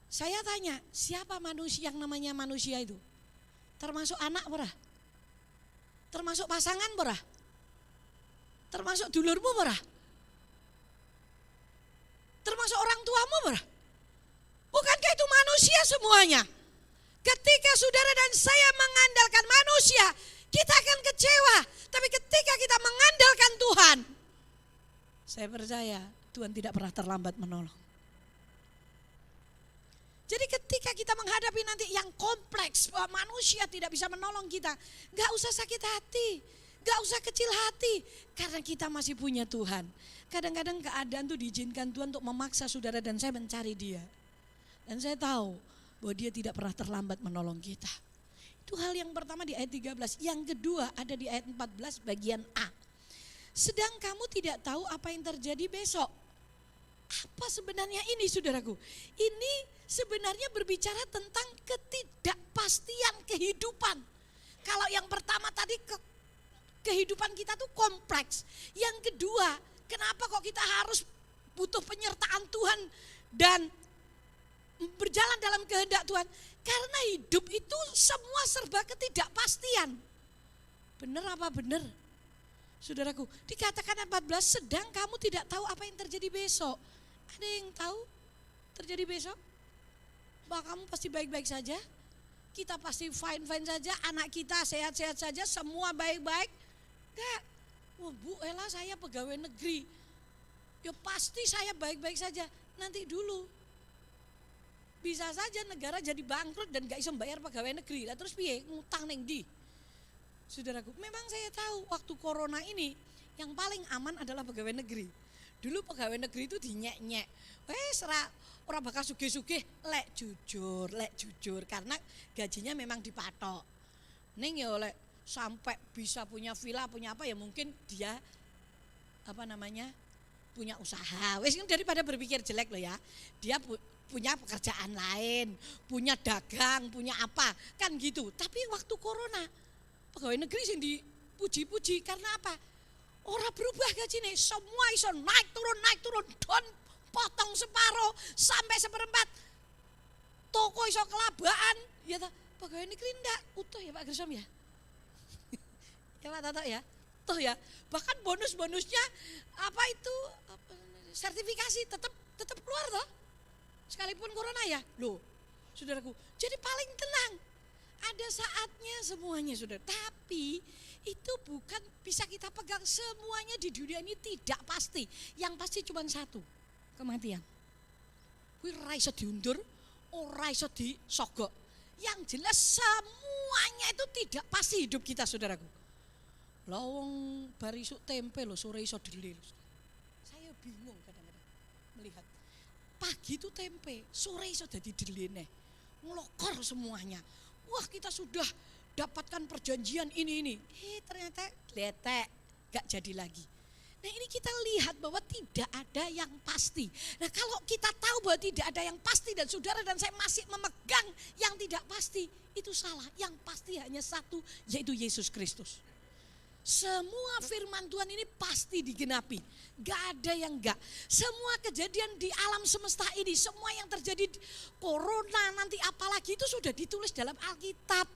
[SPEAKER 2] Saya tanya, siapa manusia yang namanya manusia itu? Termasuk anak berah? Termasuk pasangan berah? Termasuk dulurmu berah? Termasuk orang tuamu berah? Bukankah itu manusia semuanya? Ketika saudara dan saya mengandalkan manusia, kita akan kecewa. Tapi ketika kita mengandalkan Tuhan, saya percaya Tuhan tidak pernah terlambat menolong. Jadi ketika kita menghadapi nanti yang kompleks, bahwa manusia tidak bisa menolong kita, gak usah sakit hati, gak usah kecil hati, karena kita masih punya Tuhan. Kadang-kadang keadaan itu diizinkan Tuhan untuk memaksa saudara dan saya mencari Dia. Dan saya tahu bahwa Dia tidak pernah terlambat menolong kita. Itu hal yang pertama di ayat 13. Yang kedua ada di ayat 14 bagian A. Sedang kamu tidak tahu apa yang terjadi besok. Apa sebenarnya ini saudaraku? Ini sebenarnya berbicara tentang ketidakpastian kehidupan. Kalau yang pertama tadi kehidupan kita tuh kompleks. Yang kedua, kenapa kok kita harus butuh penyertaan Tuhan dan berjalan dalam kehendak Tuhan? Karena hidup itu semua serba ketidakpastian. Benar apa benar? Saudaraku, dikatakan 14, sedang kamu tidak tahu apa yang terjadi besok. Ada yang tahu terjadi besok? Bahwa kamu pasti baik-baik saja, kita pasti fine-fine saja, anak kita sehat-sehat saja, semua baik-baik. Enggak, wah Bu Ella saya pegawai negeri, ya pasti saya baik-baik saja. Nanti dulu, bisa saja negara jadi bangkrut dan gak bisa bayar pegawai negeri. Lah terus piye ngutang neng di? Saudaraku, memang saya tahu waktu corona ini yang paling aman adalah pegawai negeri. Dulu pegawai negeri itu dinyek-nyek. Wes ora bakal sugih-sugih, lek jujur karena gajinya memang dipatok. Ning ya oleh sampai bisa punya villa, punya apa ya mungkin dia punya usaha. Wes daripada berpikir jelek loh ya. Dia punya pekerjaan lain, punya dagang, punya apa, kan gitu. Tapi waktu corona pegawai negeri yang dipuji-puji karena apa? Orang berubah gajinya, semua iso naik turun, don potong separuh sampai seperempat. Toko iso kelabaan, ya toh. Pegawai negeri ndak utuh ya Pak Gersom ya. Ya Pak Tato ya, tuh ya. Bahkan bonus-bonusnya sertifikasi tetap keluar toh. Sekalipun corona ya, loh saudaraku. Jadi paling tenang. Ada saatnya semuanya saudara, tapi itu bukan bisa kita pegang semuanya di dunia ini tidak pasti. Yang pasti cuma satu, kematian. Kuwi ora iso diundur, ora iso disogok. Yang jelas semuanya itu tidak pasti hidup kita saudaraku. Lah wong bar isuk tempe lho sore iso delil. Saya bingung kadang-kadang melihat. Pagi itu tempe, sore iso dadi deline. Ngelokor semuanya. Wah kita sudah dapatkan perjanjian ini. Ternyata letek, gak jadi lagi. Nah ini kita lihat bahwa tidak ada yang pasti. Nah kalau kita tahu bahwa tidak ada yang pasti dan saudara dan saya masih memegang yang tidak pasti, itu salah. Yang pasti hanya satu, yaitu Yesus Kristus. Semua firman Tuhan ini pasti digenapi. Gak ada yang enggak. Semua kejadian di alam semesta ini, semua yang terjadi corona nanti apalagi itu sudah ditulis dalam Alkitab.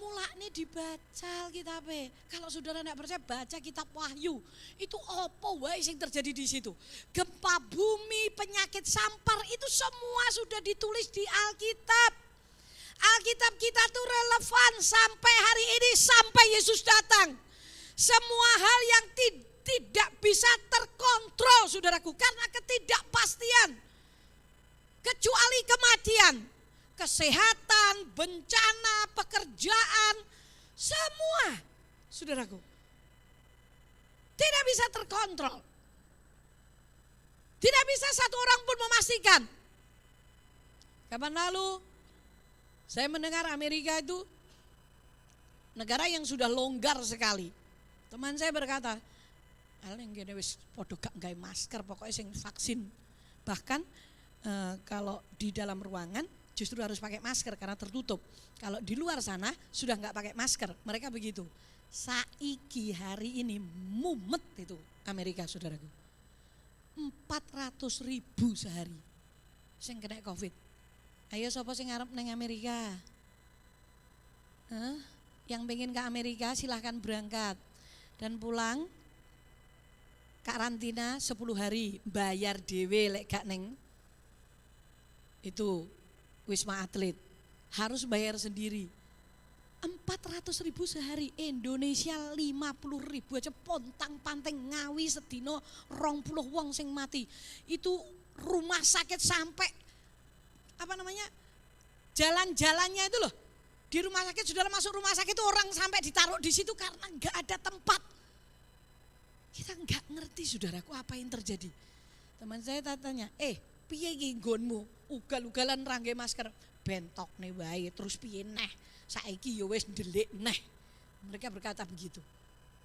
[SPEAKER 2] Mulanya dibaca Alkitabnya. Kalau saudara tidak percaya baca kitab Wahyu. Itu apa wae yang terjadi di situ. Gempa bumi, penyakit sampar itu semua sudah ditulis di Alkitab. Alkitab kita tuh relevan sampai hari ini, sampai Yesus datang. Semua hal yang tidak bisa terkontrol saudaraku karena ketidakpastian. Kecuali kematian, kesehatan, bencana, pekerjaan, semua saudaraku tidak bisa terkontrol. Tidak bisa satu orang pun memastikan. Kapan lalu saya mendengar Amerika itu negara yang sudah longgar sekali. Teman saya berkata, "Aleng gene wis padha gak nggawe masker, pokoknya sing vaksin." Bahkan kalau di dalam ruangan justru harus pakai masker karena tertutup. Kalau di luar sana sudah nggak pakai masker, mereka begitu. Saiki hari ini mumet itu Amerika saudaraku. 400.000 sehari sing kena COVID. Ayo sapa sing ngarep nang Amerika? Yang pengen ke Amerika silahkan berangkat dan pulang karantina 10 hari, bayar dhewe lek gak neng itu Wisma Atlet, harus bayar sendiri. 400.000 sehari, Indonesia 50.000 aja pontang-panting Ngawi sedino 20 wong sing mati. Itu rumah sakit sampai jalan-jalannya itu loh. Di rumah sakit, sudah masuk rumah sakit itu orang sampai ditaruh di situ karena enggak ada tempat. Kita enggak ngerti saudaraku apa yang terjadi. Teman saya tanya, piye iki nggonmu? Ugal-ugalan rangge masker, bentok nih wae terus piye neh? Saiki ya wis ndelik neh. Mereka berkata begitu.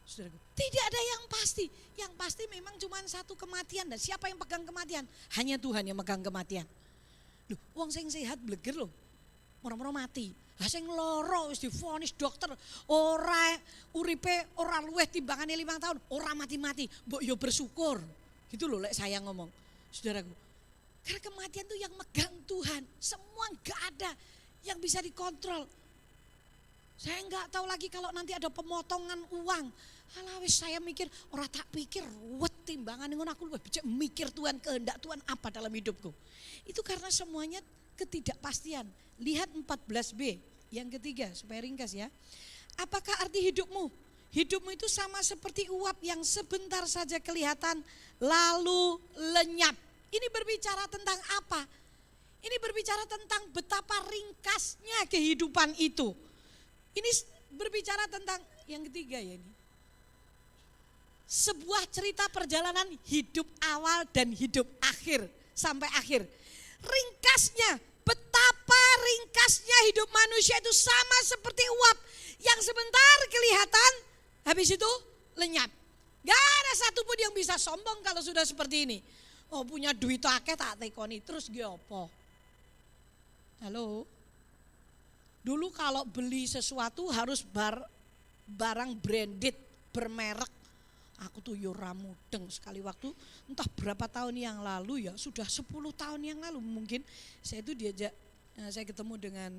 [SPEAKER 2] Saudaraku, tidak ada yang pasti. Yang pasti memang cuma satu kematian, dan siapa yang pegang kematian? Hanya Tuhan yang megang kematian. Loh, wong sing sehat bleger loh. Moro-moro mati. Lah sing loro wis divonis dokter ora uripe ora luwih timbangane 5 tahun, ora mati-mati, mbok yo bersyukur. Gitu loh lek saya ngomong. Saudaraku, karena kematian itu yang megang Tuhan. Semua enggak ada yang bisa dikontrol. Saya enggak tahu lagi kalau nanti ada pemotongan uang. Alah wis saya mikir, ora tak pikir ruwet timbangan ngono aku luwih becik mikir Tuhan, kehendak Tuhan apa dalam hidupku. Itu karena semuanya ketidakpastian. Lihat 14b yang ketiga supaya ringkas ya. Apakah arti hidupmu? Hidupmu itu sama seperti uap yang sebentar saja kelihatan lalu lenyap. Ini berbicara tentang apa? Ini berbicara tentang betapa ringkasnya kehidupan itu. Ini berbicara tentang yang ketiga ya ini. Sebuah cerita perjalanan hidup awal dan hidup akhir sampai akhir. Ringkasnya, betapa ringkasnya hidup manusia itu sama seperti uap yang sebentar kelihatan, habis itu lenyap. Gak ada satupun yang bisa sombong kalau sudah seperti ini. Oh punya duit akeh tak tekoni, terus ge apa? Halo? Dulu kalau beli sesuatu harus barang branded, bermerek. Aku tuh yo ora mudeng sekali waktu entah berapa tahun yang lalu ya, sudah 10 tahun yang lalu mungkin saya itu diajak, saya ketemu dengan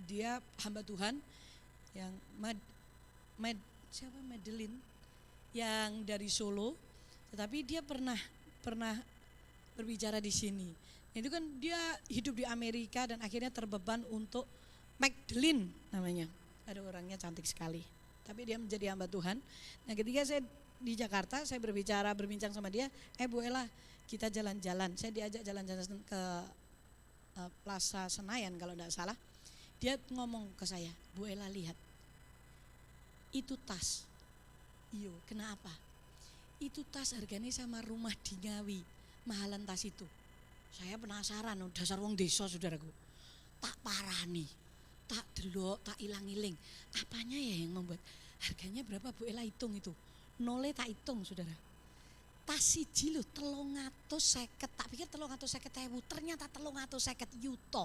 [SPEAKER 2] dia hamba Tuhan yang Madeline yang dari Solo, tetapi dia pernah berbicara di sini. Itu kan dia hidup di Amerika dan akhirnya terbeban untuk Magdalene namanya. Ada orangnya cantik sekali, tapi dia menjadi hamba Tuhan. Nah ketika saya di Jakarta, saya berbincang sama dia, Bu Ella kita jalan-jalan. Saya diajak jalan-jalan ke Plaza Senayan kalau tidak salah. Dia ngomong ke saya, Bu Ella lihat, itu tas. Iyo, kenapa? Itu tas harganya sama rumah di Ngawi, mahalan tas itu. Saya penasaran, dasar wong desa saudaraku. Tak parani, tak delok, tak ilang-iling. Apanya ya yang membuat harganya berapa Bu Ella hitung itu? Nole tak hitung saudara. Tas siji lho 350, tak pikir 350.000, ternyata 350 yuta.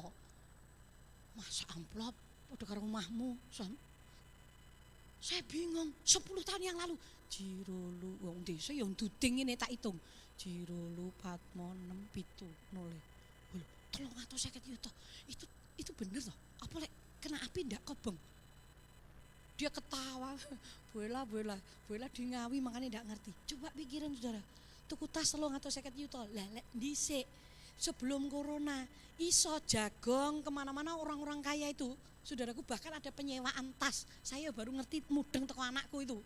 [SPEAKER 2] Masa amplop padha karo omahmu, Son? Saya bingung, 10 tahun yang lalu Jirolu wong desa yang duding ini tak hitung. Jirolu Patmo 6 7 nole. Lho, 350 yuta. Itu bener toh? Apa lek kena api ndak kobong? Dia ketawa, Bu Ella di Ngawi makanya ndak ngerti. Coba pikirin saudara, tuku tas 350 yuta, lek dhisik sebelum corona iso jagong kemana-mana orang-orang kaya itu Saudaraku, bahkan ada penyewaan tas. Saya baru ngerti mudeng teko anakku itu.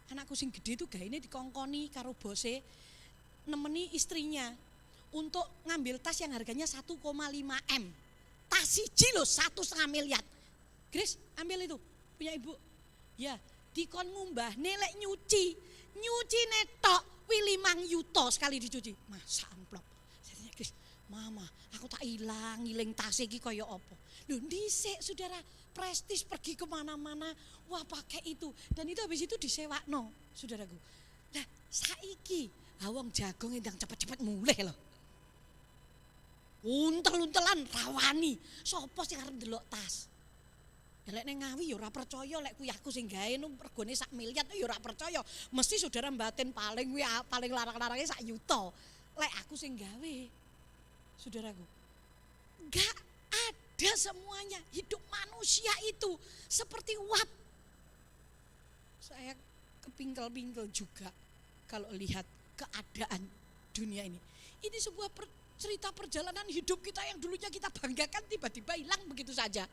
[SPEAKER 2] Anakku sing gede itu gaine dikongkoni karo bose nemeni istrinya untuk ngambil tas yang harganya 1,5 M. Tas siji lho 1,5 miliar. Grace, ambil itu punya ibu. Ya, dikon ngumbah nelek nyuci netok 5 yuto sekali dicuci. Masa amplop. Saya tanya Grace, "Mama, aku tak ilang tas iki kaya apa?" Loh dhisik saudara, prestis pergi kemana-mana, wah pakai itu. Dan itu habis itu disewakno, saudaraku. Nah saiki, wong jagung yang cepet-cepet mulih loh. Untel-untelan rawani, sopo sing arep ndelok tas. Ya lek ning Ngawi ya ora percaya, lek kuyahku sing gawe nu regane 1 miliar ya ora percaya. Mesti saudara mbatin paling larang-larange 1 yuta. Lek aku sing gawe, saudaraku. Enggak ada semuanya. Hidup manusia itu seperti uap. Saya kepingkel-pingkel juga kalau lihat keadaan dunia ini. Ini sebuah cerita perjalanan hidup kita yang dulunya kita banggakan tiba-tiba hilang begitu saja.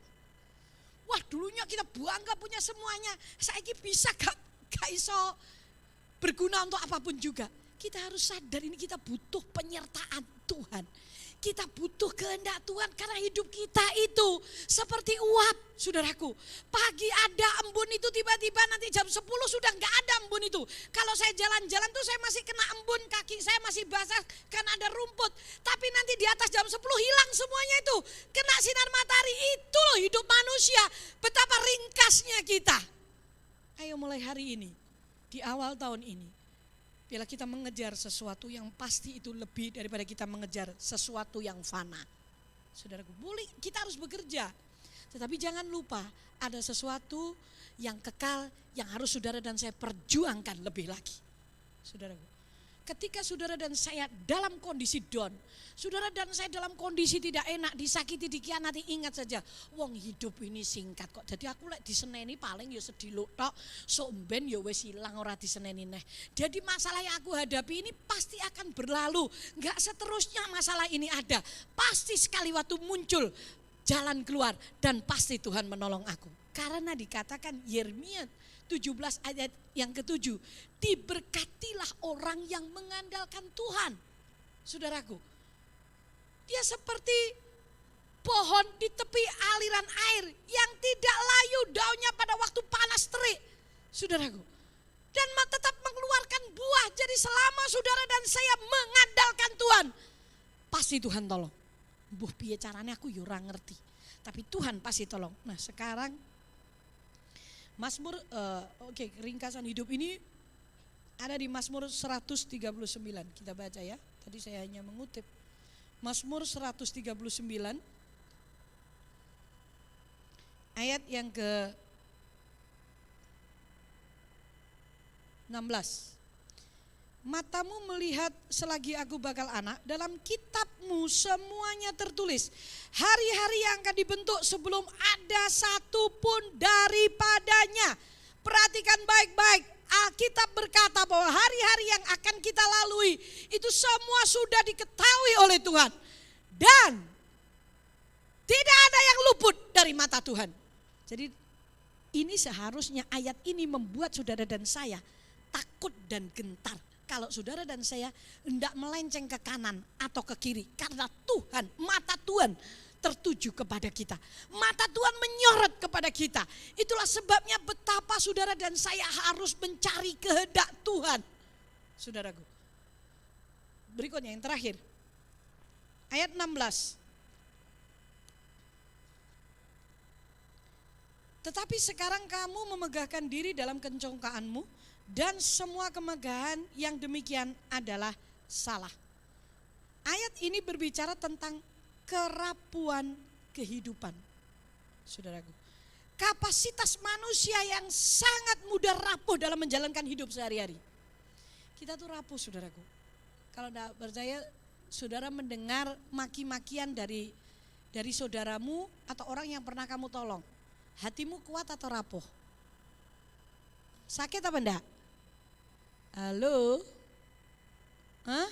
[SPEAKER 2] Wah dulunya kita bangga punya semuanya. Saiki bisa gak iso berguna untuk apapun juga. Kita harus sadar ini kita butuh penyertaan Tuhan. Kita butuh kehendak Tuhan karena hidup kita itu seperti uap, saudaraku. Pagi ada embun itu tiba-tiba nanti jam 10 sudah gak ada embun itu. Kalau saya jalan-jalan tuh saya masih kena embun, kaki saya masih basah karena ada rumput. Tapi nanti di atas jam 10 hilang semuanya itu. Kena sinar matahari, itu loh hidup manusia. Betapa ringkasnya kita. Ayo mulai hari ini, di awal tahun ini. Bila kita mengejar sesuatu yang pasti itu lebih daripada kita mengejar sesuatu yang fana. Saudaraku, boleh kita harus bekerja. Tetapi jangan lupa ada sesuatu yang kekal yang harus saudara dan saya perjuangkan lebih lagi. Saudaraku, ketika saudara dan saya dalam kondisi down, saudara dan saya dalam kondisi tidak enak, disakiti, dikhianati, ingat saja, wong hidup ini singkat kok. Jadi aku lek diseneni paling ya sediluk tok, somben ya wis ilang ora diseneni neh. Jadi masalah yang aku hadapi ini pasti akan berlalu. Enggak seterusnya masalah ini ada. Pasti sekali waktu muncul jalan keluar dan pasti Tuhan menolong aku. Karena dikatakan Yeremia 17 ayat yang ke-7, diberkatilah orang yang mengandalkan Tuhan. Saudaraku, dia seperti pohon di tepi aliran air yang tidak layu daunnya pada waktu panas terik. Saudaraku, dan tetap mengeluarkan buah. Jadi selama saudara dan saya mengandalkan Tuhan, pasti Tuhan tolong. Mbuh piye carane aku yo ora ngerti, tapi Tuhan pasti tolong. Nah sekarang Mazmur, ringkasan hidup ini ada di Mazmur 139. Kita baca ya. Tadi saya hanya mengutip. Mazmur 139 ayat yang ke-16. Matamu melihat selagi aku bakal anak, dalam kitabmu semuanya tertulis. Hari-hari yang akan dibentuk sebelum ada satupun daripadanya. Perhatikan baik-baik, Alkitab berkata bahwa hari-hari yang akan kita lalui itu semua sudah diketahui oleh Tuhan. Dan tidak ada yang luput dari mata Tuhan. Jadi ini seharusnya ayat ini membuat saudara dan saya takut dan gentar. Kalau saudara dan saya hendak melenceng ke kanan atau ke kiri. Karena Tuhan, mata Tuhan tertuju kepada kita. Mata Tuhan menyorot kepada kita. Itulah sebabnya betapa saudara dan saya harus mencari kehendak Tuhan. Saudaraku. Berikutnya yang terakhir. Ayat 16. Tetapi sekarang kamu memegahkan diri dalam kencongkaanmu. Dan semua kemegahan yang demikian adalah salah. Ayat ini berbicara tentang kerapuan kehidupan. Saudaraku, kapasitas manusia yang sangat mudah rapuh dalam menjalankan hidup sehari-hari. Kita tuh rapuh saudaraku. Kalau tidak percaya, saudara mendengar maki-makian dari saudaramu atau orang yang pernah kamu tolong. Hatimu kuat atau rapuh? Sakit apa enggak? Halo? Hah?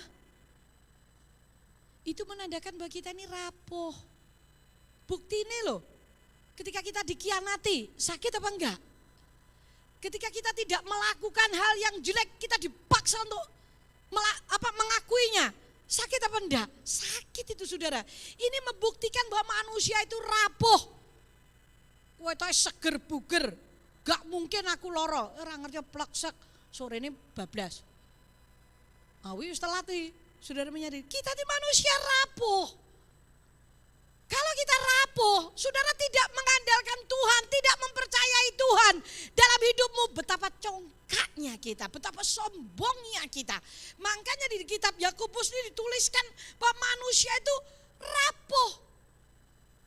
[SPEAKER 2] Itu menandakan bahwa kita ini rapuh. Bukti ini loh. Ketika kita dikhianati, sakit apa enggak? Ketika kita tidak melakukan hal yang jelek, kita dipaksa untuk mengakuinya. Sakit apa enggak? Sakit itu saudara. Ini membuktikan bahwa manusia itu rapuh. Kowe tae seger buger, gak mungkin aku loro. Ora ngerti pleksek, sore ini bablas. Awi wis telati, saudara menyadari, kita di manusia rapuh. Kalau kita rapuh, saudara tidak mengandalkan Tuhan, tidak mempercayai Tuhan dalam hidupmu, betapa congkaknya kita, betapa sombongnya kita. Makanya di kitab Yakobus ini dituliskan bahwa manusia itu rapuh,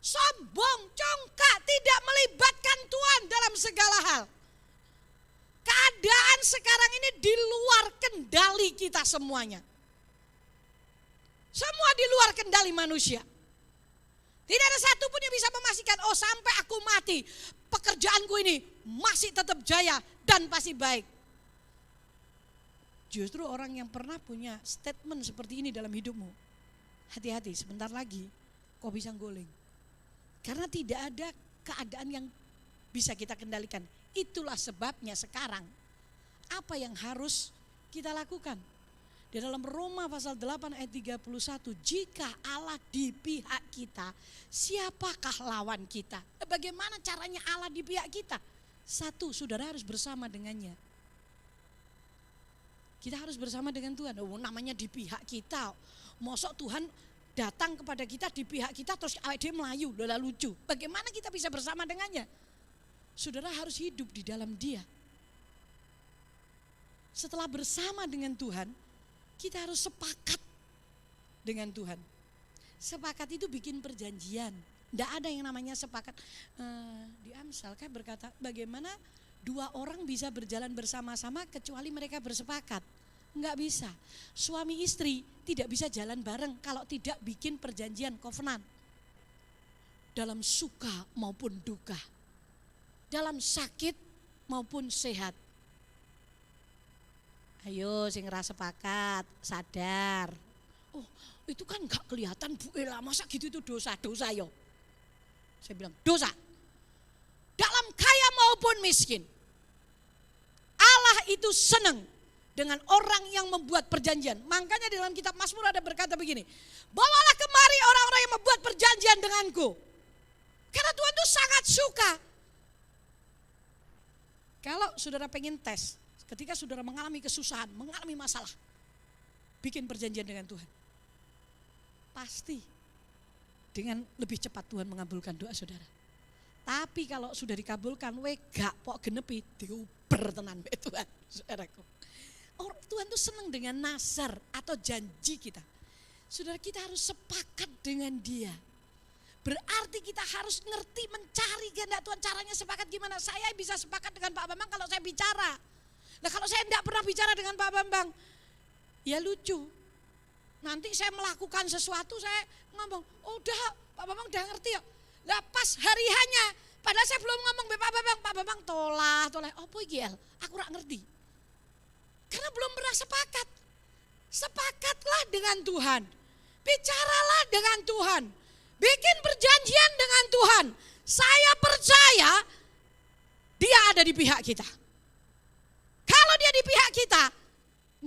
[SPEAKER 2] sombong, congkak, tidak melibatkan Tuhan dalam segala hal. Keadaan sekarang ini di luar kendali kita semuanya. Semua di luar kendali manusia. Tidak ada satupun yang bisa memastikan, oh sampai aku mati, pekerjaanku ini masih tetap jaya dan pasti baik. Justru orang yang pernah punya statement seperti ini dalam hidupmu, hati-hati, sebentar lagi kau bisa guling. Karena tidak ada keadaan yang bisa kita kendalikan. Itulah sebabnya sekarang apa yang harus kita lakukan. Di dalam Roma pasal 8 ayat 31, jika Allah di pihak kita, siapakah lawan kita? Bagaimana caranya Allah di pihak kita? Satu, saudara harus bersama dengannya. Kita harus bersama dengan Tuhan. Oh, namanya di pihak kita. Mosok Tuhan datang kepada kita di pihak kita terus dia melayu, udah lucu. Bagaimana kita bisa bersama dengannya? Saudara harus hidup di dalam Dia. Setelah bersama dengan Tuhan, kita harus sepakat dengan Tuhan. Sepakat itu bikin perjanjian. Tidak ada yang namanya sepakat. Di Amsal kan berkata, bagaimana dua orang bisa berjalan bersama-sama kecuali mereka bersepakat. Enggak bisa. Suami istri tidak bisa jalan bareng kalau tidak bikin perjanjian covenant. Dalam suka maupun duka. Dalam sakit maupun sehat. Ayo sing ngerasa sepakat, sadar. Oh itu kan gak kelihatan Bu Ella, masa gitu itu dosa yo. Saya bilang dosa. Dalam kaya maupun miskin. Allah itu senang dengan orang yang membuat perjanjian. Makanya di dalam kitab Mazmur ada berkata begini. Bawalah kemari orang-orang yang membuat perjanjian denganku. Karena Tuhan itu sangat suka. Kalau saudara pengen tes, ketika saudara mengalami kesusahan, mengalami masalah, bikin perjanjian dengan Tuhan. Pasti dengan lebih cepat Tuhan mengabulkan doa saudara. Tapi kalau sudah dikabulkan, gak pok genepi, diuber tenan be Tuhan, saudaraku. Tuhan tuh senang dengan nazar atau janji kita. Saudara, kita harus sepakat dengan Dia. Berarti kita harus ngerti mencari kehendak Tuhan. Caranya sepakat gimana? Saya bisa sepakat dengan Pak Bambang kalau saya bicara. Nah kalau saya tidak pernah bicara dengan Pak Bambang, ya lucu. Nanti saya melakukan sesuatu, saya ngomong, oh udah Pak Bambang udah ngerti ya. Lah pas hari hanya, padahal saya belum ngomong Pak Bambang tolak. Apa iki El? Aku gak ngerti. Karena belum pernah sepakat. Sepakatlah dengan Tuhan. Bicaralah dengan Tuhan. Bikin perjanjian dengan Tuhan. Saya percaya Dia ada di pihak kita. Kalau Dia di pihak kita,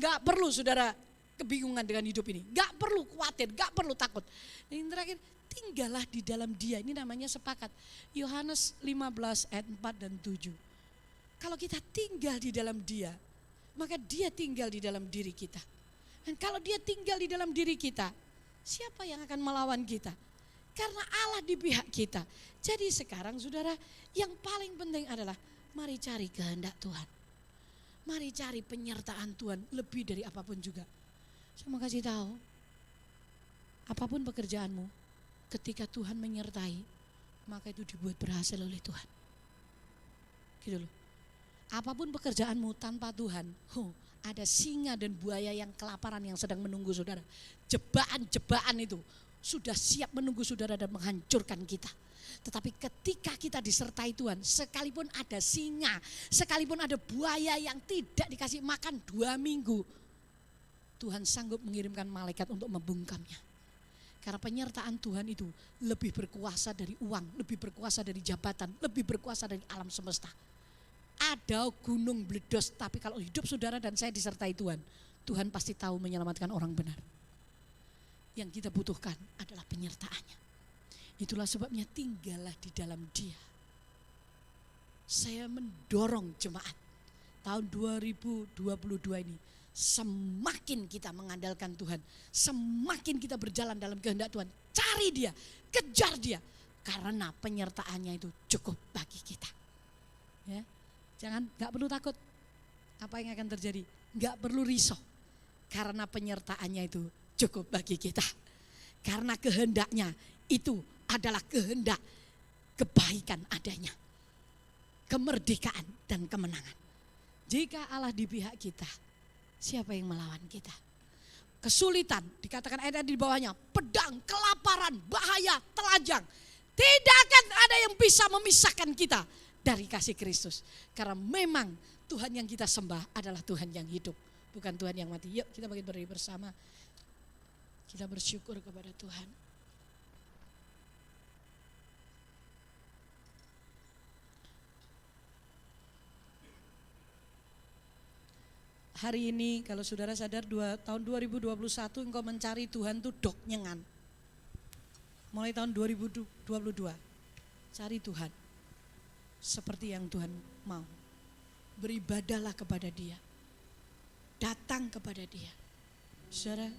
[SPEAKER 2] gak perlu saudara kebingungan dengan hidup ini. Gak perlu khawatir, gak perlu takut. Dan yang terakhir, tinggallah di dalam Dia. Ini namanya sepakat. Yohanes 15 ayat 4 dan 7. Kalau kita tinggal di dalam Dia, maka Dia tinggal di dalam diri kita. Dan kalau Dia tinggal di dalam diri kita, siapa yang akan melawan kita? Karena Allah di pihak kita. Jadi sekarang saudara, yang paling penting adalah mari cari kehendak Tuhan. Mari cari penyertaan Tuhan lebih dari apapun juga. Saya mau kasih tahu, apapun pekerjaanmu, ketika Tuhan menyertai, maka itu dibuat berhasil oleh Tuhan. Gitu loh. Apapun pekerjaanmu tanpa Tuhan, ada singa dan buaya yang kelaparan yang sedang menunggu saudara. Jebaan-jebaan itu sudah siap menunggu saudara dan menghancurkan kita. Tetapi ketika kita disertai Tuhan, sekalipun ada singa, sekalipun ada buaya yang tidak dikasih makan 2 minggu, Tuhan sanggup mengirimkan malaikat untuk membungkamnya. Karena penyertaan Tuhan itu lebih berkuasa dari uang, lebih berkuasa dari jabatan, lebih berkuasa dari alam semesta. Ada gunung meledos, tapi kalau hidup saudara dan saya disertai Tuhan, Tuhan pasti tahu menyelamatkan orang benar. Yang kita butuhkan adalah penyertaannya. Itulah sebabnya tinggallah di dalam Dia. Saya mendorong jemaat tahun 2022 ini, semakin kita mengandalkan Tuhan, semakin kita berjalan dalam kehendak Tuhan, cari Dia, kejar Dia, karena penyertaannya itu cukup bagi kita. Ya, nggak perlu takut apa yang akan terjadi, nggak perlu risau, karena penyertaannya itu cukup bagi kita. Karena kehendaknya itu adalah kehendak kebaikan adanya, kemerdekaan dan kemenangan. Jika Allah di pihak kita, siapa yang melawan kita? Kesulitan, dikatakan ayat di bawahnya, pedang, kelaparan, bahaya, telanjang, tidak akan ada yang bisa memisahkan kita dari kasih Kristus. Karena memang Tuhan yang kita sembah adalah Tuhan yang hidup, bukan Tuhan yang mati. Yuk kita bagi berdiri bersama, kita bersyukur kepada Tuhan. Hari ini kalau saudara sadar tahun 2021 engkau mencari Tuhan tuh dok nyengan. Mulai tahun 2022 cari Tuhan seperti yang Tuhan mau. Beribadahlah kepada Dia, datang kepada Dia. Saudara,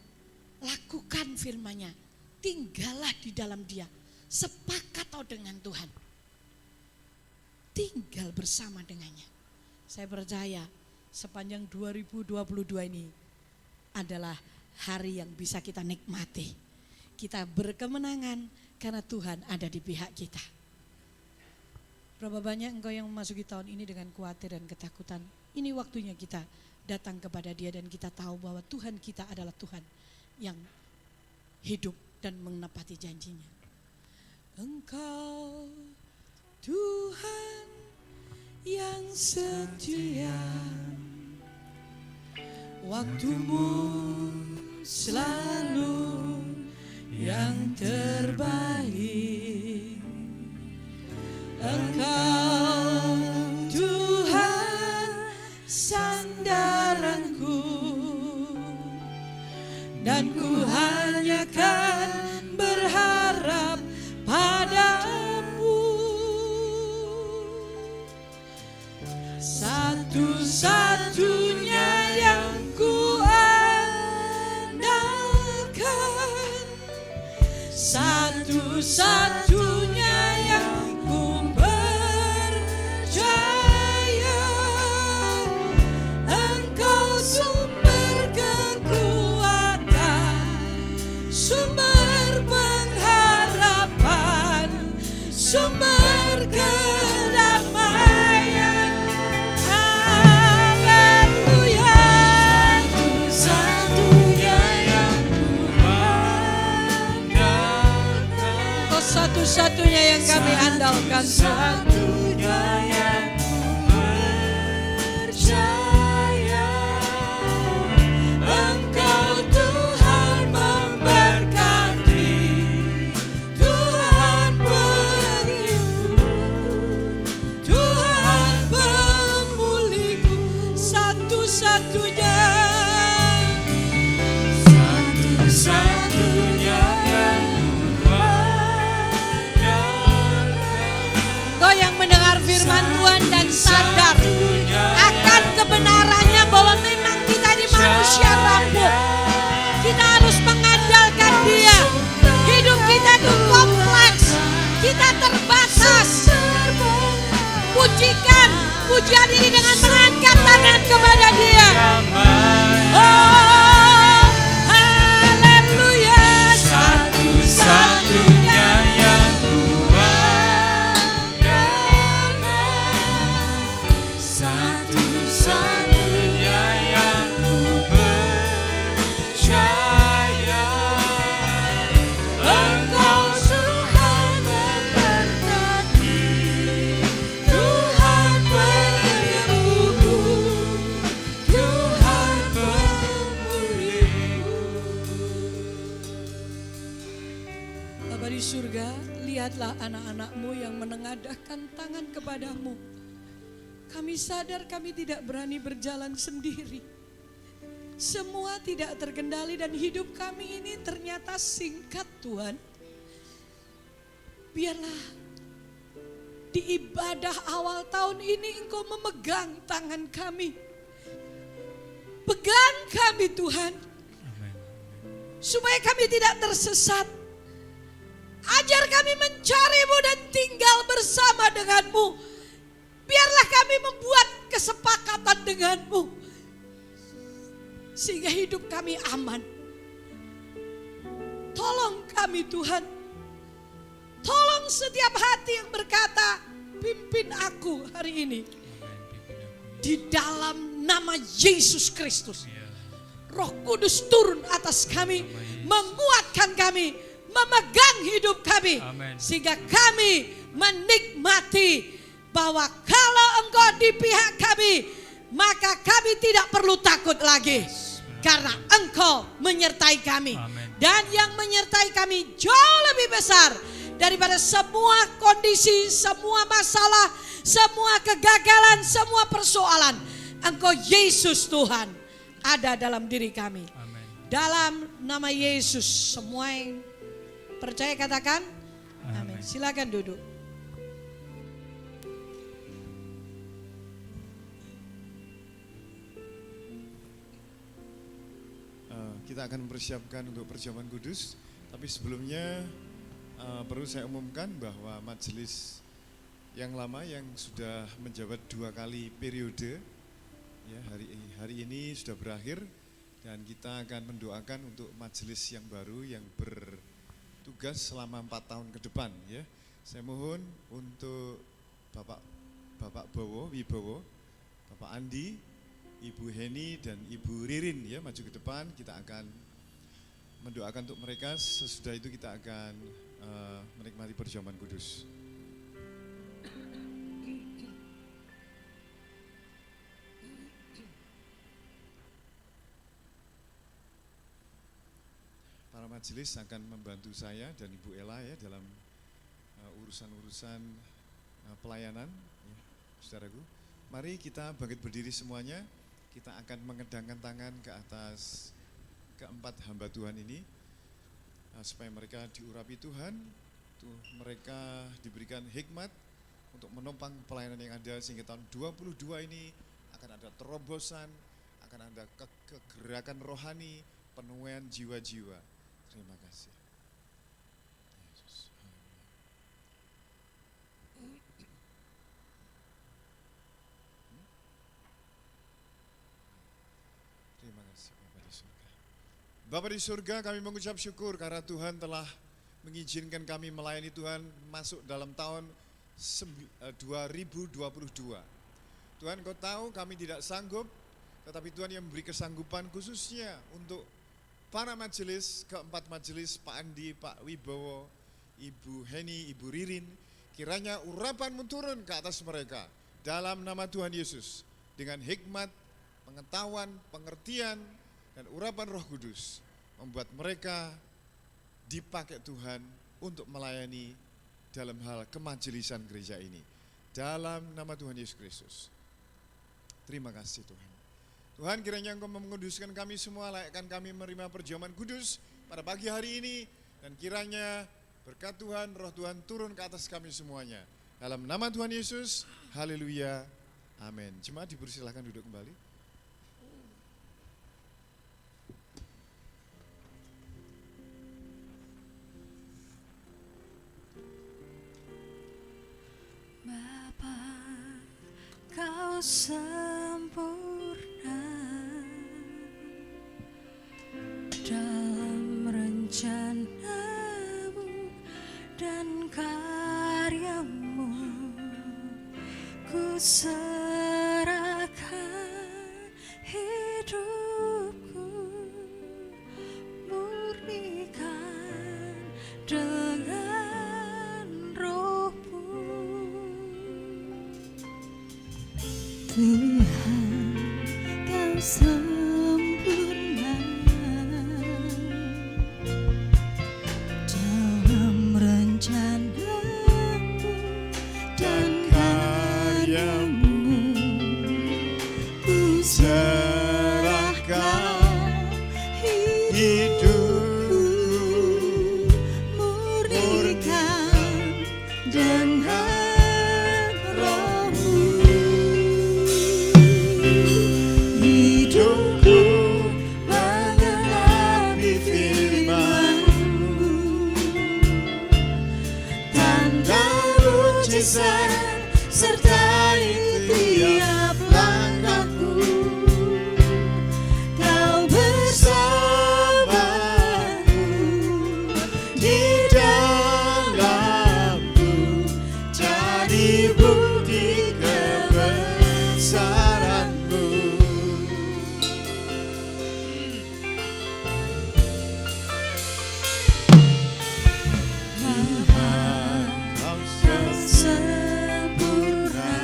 [SPEAKER 2] lakukan firman-Nya, tinggallah di dalam Dia, sepakat dengan Tuhan, tinggal bersama dengannya. Saya percaya sepanjang 2022 ini adalah hari yang bisa kita nikmati. Kita berkemenangan karena Tuhan ada di pihak kita. Berapa banyak engkau yang memasuki tahun ini dengan khawatir dan ketakutan. Ini waktunya kita datang kepada Dia dan kita tahu bahwa Tuhan kita adalah Tuhan yang hidup dan menepati janjinya. Engkau Tuhan yang setia, waktumu selalu yang terbaik. Engkau Tuhan sandaranku, dan ku hanya kan berharap padamu. Satu-satunya yang ku andalkan, satu-satunya yang ku percaya. Engkau sumber kekuatan, sumber pengharapan, sumber kedamaian. Haleluya. Satu-satunya yang ku andalkan, Engkau satu-satunya yang kami andalkan, satunya yang ku percaya. Engkau Tuhan memberkati, Tuhan penghibur, Tuhan pemulihku. Satu-satunya, satu-satunya yang ku andalkan. Kau yang mendengar firman Tuhan dan sadar akan kebenarannya bahwa memang kita di manusia rapuh, kita harus mengandalkan Dia. Hidup kita itu kompleks, kita terbatas. Pujikan pujian ini dengan mengangkat tangan kepada Dia. Oh, haleluya. Satu-satunya yang ku andalkan, satu-satunya yang ku percaya. Engkau Tuhan memberkati, Tuhan penyembuhku, Tuhan di surga, lihatlah anak-anak-Mu yang menengadahkan tangan kepadamu. Kami sadar kami tidak berani berjalan sendiri. Semua tidak terkendali dan hidup kami ini ternyata singkat, Tuhan. Biarlah di ibadah awal tahun ini Engkau memegang tangan kami. Pegang kami, Tuhan. Supaya kami tidak tersesat. Ajar kami mencari-Mu dan tinggal bersama dengan-Mu. Biarlah kami membuat kesepakatan dengan-Mu. Sehingga hidup kami aman. Tolong kami, Tuhan. Tolong setiap hati yang berkata, pimpin aku hari ini. Di dalam nama Yesus Kristus. Roh Kudus turun atas kami, menguatkan kami, memegang hidup kami. Sehingga kami menikmati bahwa kalau Engkau di pihak kami, maka kami tidak perlu takut lagi. Karena Engkau menyertai kami. Dan yang menyertai kami jauh lebih besar daripada semua kondisi, semua masalah, semua kegagalan, semua persoalan. Engkau Yesus Tuhan ada dalam diri kami. Dalam nama Yesus, semua yang percaya katakan amin. Silakan duduk.
[SPEAKER 3] Kita akan mempersiapkan untuk perjamuan kudus. Tapi sebelumnya perlu saya umumkan bahwa majelis yang lama yang sudah menjabat 2 kali periode, ya, hari ini sudah berakhir dan kita akan mendoakan untuk majelis yang baru yang bertugas selama 4 tahun ke depan, ya. Saya mohon untuk Bapak Wibowo, Bapak Andi, Ibu Heni dan Ibu Ririn, ya, maju ke depan. Kita akan mendoakan untuk mereka. Sesudah itu kita akan menikmati perjamuan kudus. Para majelis akan membantu saya dan Ibu Ella, ya, dalam urusan-urusan pelayanan, ya, saudaraku. Mari kita bangkit berdiri semuanya. Kita akan mengedangkan tangan ke atas keempat hamba Tuhan ini, supaya mereka diurapi Tuhan, mereka diberikan hikmat untuk menopang pelayanan yang ada, sehingga tahun 2022 ini akan ada terobosan, akan ada kegerakan rohani, penuaian jiwa-jiwa. Terima kasih. Yesus. Terima kasih Bapa di surga. Bapa di surga, kami mengucap syukur karena Tuhan telah mengizinkan kami melayani Tuhan masuk dalam tahun 2022. Tuhan, Kau tahu kami tidak sanggup, tetapi Tuhan yang memberi kesanggupan khususnya untuk para majelis, keempat majelis, Pak Andi, Pak Wibowo, Ibu Heni, Ibu Ririn, kiranya urapan-Mu turun ke atas mereka dalam nama Tuhan Yesus, dengan hikmat, pengetahuan, pengertian, dan urapan Roh Kudus, membuat mereka dipakai Tuhan untuk melayani dalam hal kemajelisan gereja ini. Dalam nama Tuhan Yesus Kristus. Terima kasih Tuhan. Tuhan, kiranya Engkau menguduskan kami semua, layakkan kami menerima perjamuan kudus pada pagi hari ini, dan kiranya berkat Tuhan, Roh Tuhan turun ke atas kami semuanya. Dalam nama Tuhan Yesus, haleluya, amin. Jemaat dipersilahkan duduk kembali.
[SPEAKER 4] Bapa, Kau sempurna dalam rencana-Mu dan karya-Mu. Ku serahkan hidupku, murnikan dengan Roh-Mu. Tuhan, Kau sempurna dalam mujizat sertai tiap langkahku. Kau bersamaku di dalamku, jadi bukti kebesaran-Mu.
[SPEAKER 3] Kau
[SPEAKER 4] Sempurna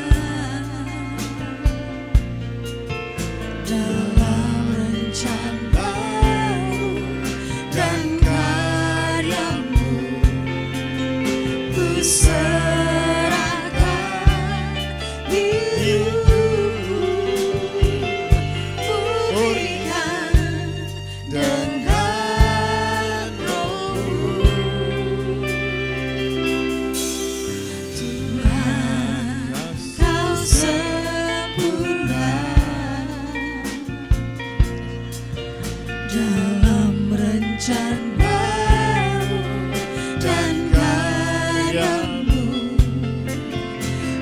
[SPEAKER 4] dalam rencana-Mu dan karya-Mu, ku serahkan hidupku, pulihkan dengan Roh-Mu. Tuhan, Kau sempurna dalam rencana-Mu dan karya-Mu,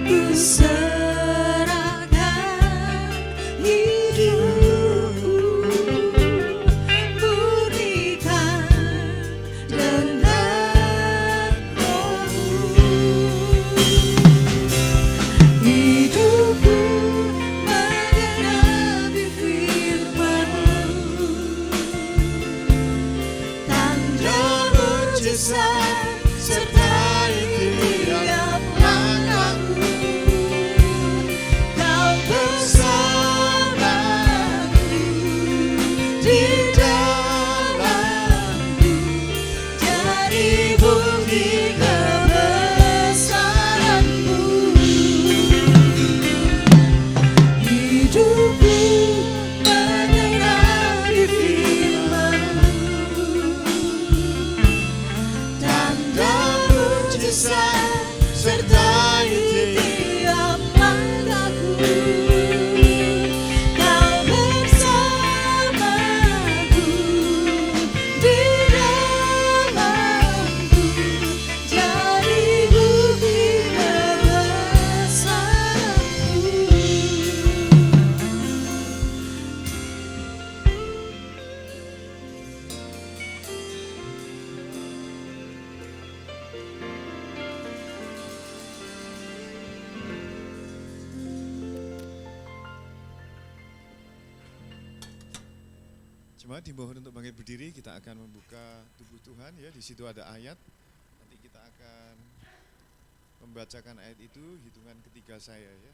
[SPEAKER 4] ku serahkan hidupku, pulihkan dengan Roh-Mu. Hidupku menggenapi firman-Mu, tanda mujizat sertai tiap langkahku. Kau bersamaku di dalamku, jadi bukti kebesaran-Mu. Hidupku menggenapi firman-Mu, tanda mujizat sertai tiap langkahku. Kau bersamaku di dalamku, jadi bukti
[SPEAKER 3] Jemaat dimohon untuk bangkit berdiri, kita akan membuka tubuh Tuhan ya. Di situ ada ayat. Nanti kita akan membacakan ayat itu hitungan ketiga saya ya.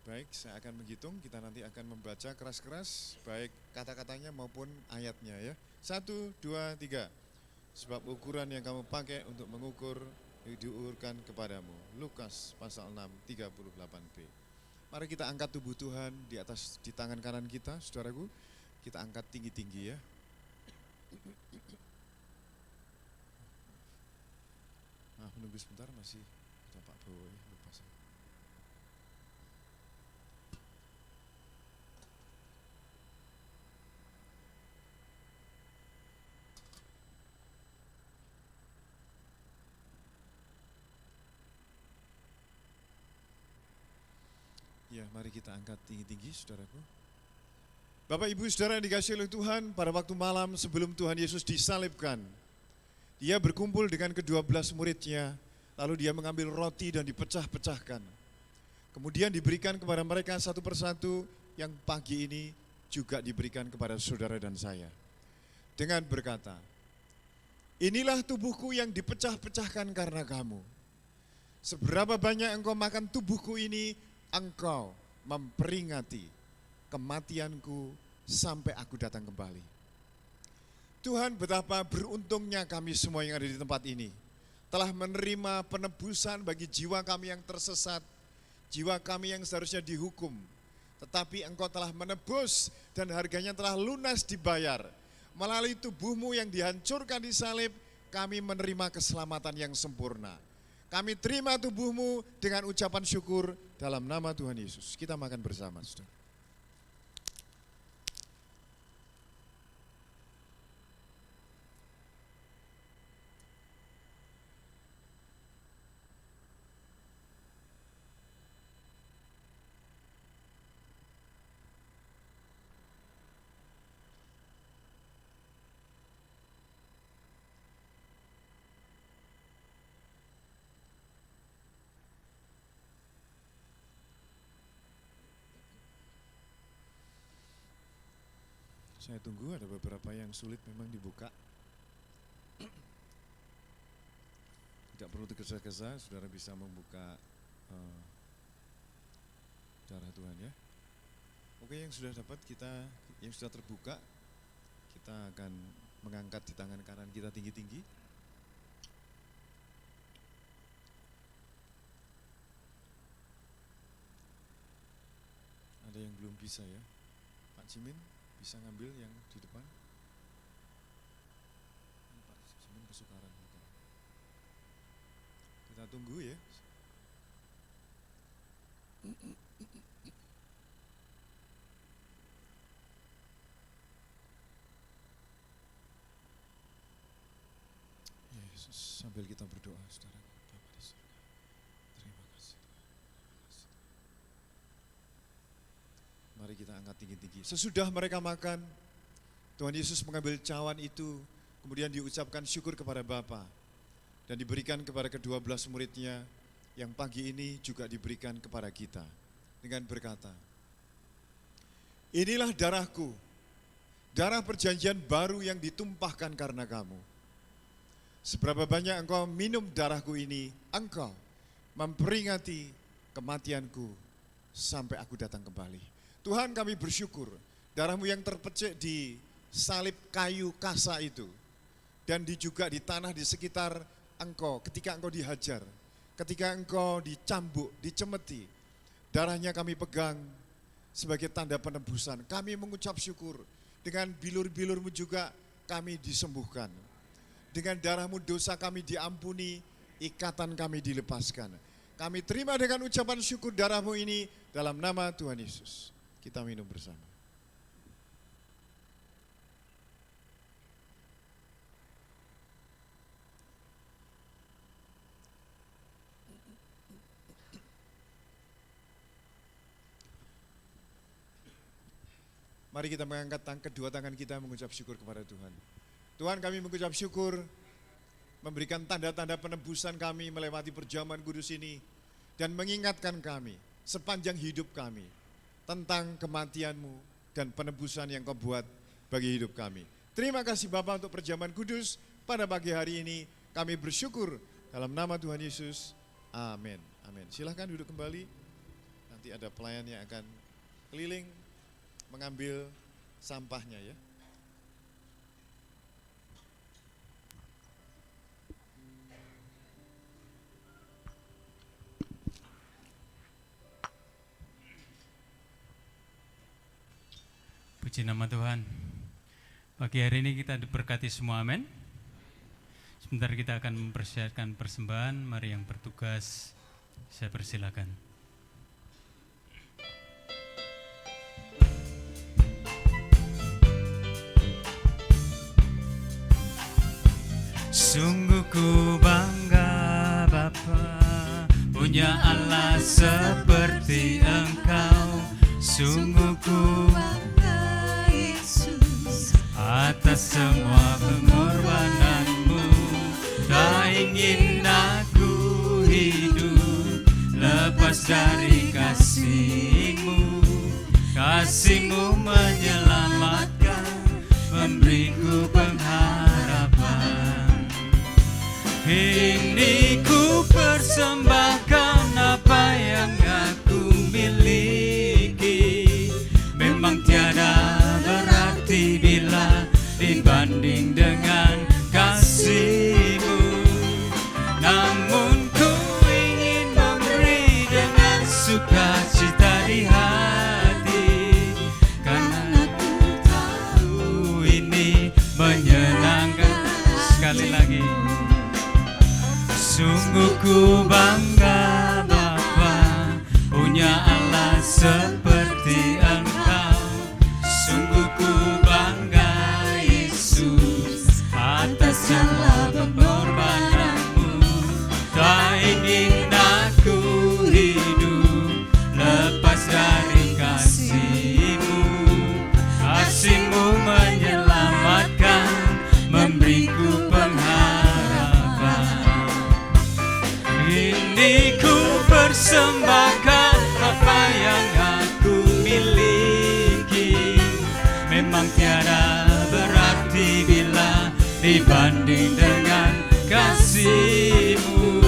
[SPEAKER 3] Baik, saya akan menghitung, kita nanti akan membaca keras-keras, baik kata-katanya maupun ayatnya ya. 1, 2, 3. Sebab ukuran yang kamu pakai untuk mengukur diukurkan kepadamu. Lukas pasal 6, 38b. Mari kita angkat tubuh Tuhan di atas, di tangan kanan kita, saudaraku. Kita angkat tinggi-tinggi ya. Nah, menunggu sebentar, masih ada Pak Bowo ya, lupa saya. Ya, mari kita angkat tinggi-tinggi, saudaraku. Bapak, Ibu, Saudara yang dikasihi oleh Tuhan, pada waktu malam sebelum Tuhan Yesus disalibkan, Dia berkumpul dengan ke-12 muridnya, lalu Dia mengambil roti dan dipecah-pecahkan. Kemudian diberikan kepada mereka satu persatu, yang pagi ini juga diberikan kepada saudara dan saya. Dengan berkata, inilah tubuhku yang dipecah-pecahkan karena kamu. Seberapa banyak engkau makan tubuhku ini, engkau memperingati kematianku sampai aku datang kembali. Tuhan, betapa beruntungnya kami semua yang ada di tempat ini telah menerima penebusan bagi jiwa kami yang tersesat, jiwa kami yang seharusnya dihukum, tetapi engkau telah menebus dan harganya telah lunas dibayar. Melalui tubuhmu yang dihancurkan di salib, kami menerima keselamatan yang sempurna. Kami terima tubuhmu dengan ucapan syukur dalam nama Tuhan Yesus. Kita makan bersama, saudara. Saya tunggu, ada beberapa yang sulit memang dibuka. Tidak perlu tergesa-gesa, saudara bisa membuka darah Tuhan ya. Oke, yang sudah dapat yang sudah terbuka, kita akan mengangkat di tangan kanan kita tinggi-tinggi. Ada yang belum bisa ya, Pak Jimin. Bisa ngambil yang di depan? Pak Jimin kesukaran. Kita tunggu ya. Yesus, sambil kita berdoa, saudara. Bapa di surga, terima kasih. Mari kita angkat tinggi-tinggi. Sesudah mereka makan, Tuhan Yesus mengambil cawan itu, kemudian diucapkan syukur kepada Bapa dan diberikan kepada ke-12 muridnya yang pagi ini juga diberikan kepada kita dengan berkata, inilah darahku, darah perjanjian baru yang ditumpahkan karena kamu. Seberapa banyak engkau minum darahku ini, engkau memperingati kematianku sampai aku datang kembali. Tuhan, kami bersyukur darah-Mu yang terpecik di salib kayu kasa itu dan juga di tanah di sekitar Engkau ketika Engkau dihajar, ketika Engkau dicambuk, dicemeti, darahnya kami pegang sebagai tanda penebusan. Kami mengucap syukur, dengan bilur-bilur-Mu juga kami disembuhkan. Dengan darah-Mu dosa kami diampuni, ikatan kami dilepaskan. Kami terima dengan ucapan syukur darah-Mu ini dalam nama Tuhan Yesus. Kita minum bersama. Mari kita mengangkat kedua tangan kita mengucap syukur kepada Tuhan. Tuhan, kami mengucap syukur, memberikan tanda-tanda penebusan kami melewati perjamuan kudus ini dan mengingatkan kami sepanjang hidup kami tentang kematian-Mu dan penebusan yang Kau buat bagi hidup kami. Terima kasih Bapa untuk perjamuan kudus pada pagi hari ini. Kami bersyukur dalam nama Tuhan Yesus. Amin. Amin. Silahkan duduk kembali. Nanti ada pelayan yang akan keliling mengambil sampahnya ya.
[SPEAKER 1] Puji nama Tuhan. Pagi hari ini kita diberkati semua, amin. Sebentar kita akan mempersiapkan persembahan. Mari yang bertugas, saya persilakan. Sungguh ku bangga Bapa, punya Allah seperti Engkau. Sungguh ku
[SPEAKER 4] bangga Yesus
[SPEAKER 1] atas semua pengorbanan-Mu. Tak ingin aku hidup lepas dari kasih-Mu. Kasih-Mu menyelamatkan, memberiku pengharapan. Ini ku persembahkan apa yang aku miliki. Memang tiada berarti bila dibanding dengan kasih-Mu. Namun ku ingin memberi dengan sukacita di hati, karena aku tahu ini menyenangkan. Sekali lagi. Sungguh ku bangga Bapa punya Allah seperti Engkau. Sungguh ku bangga Yesus atas segala pengorbananmu. Tak ingin aku hidup lepas dari kasih-Mu. Kasih-Mu menyelamatkan, memberiku pengharapan. Ini ku persembahkan apa yang aku miliki. Memang tiada berarti bila dibanding dengan kasih-Mu.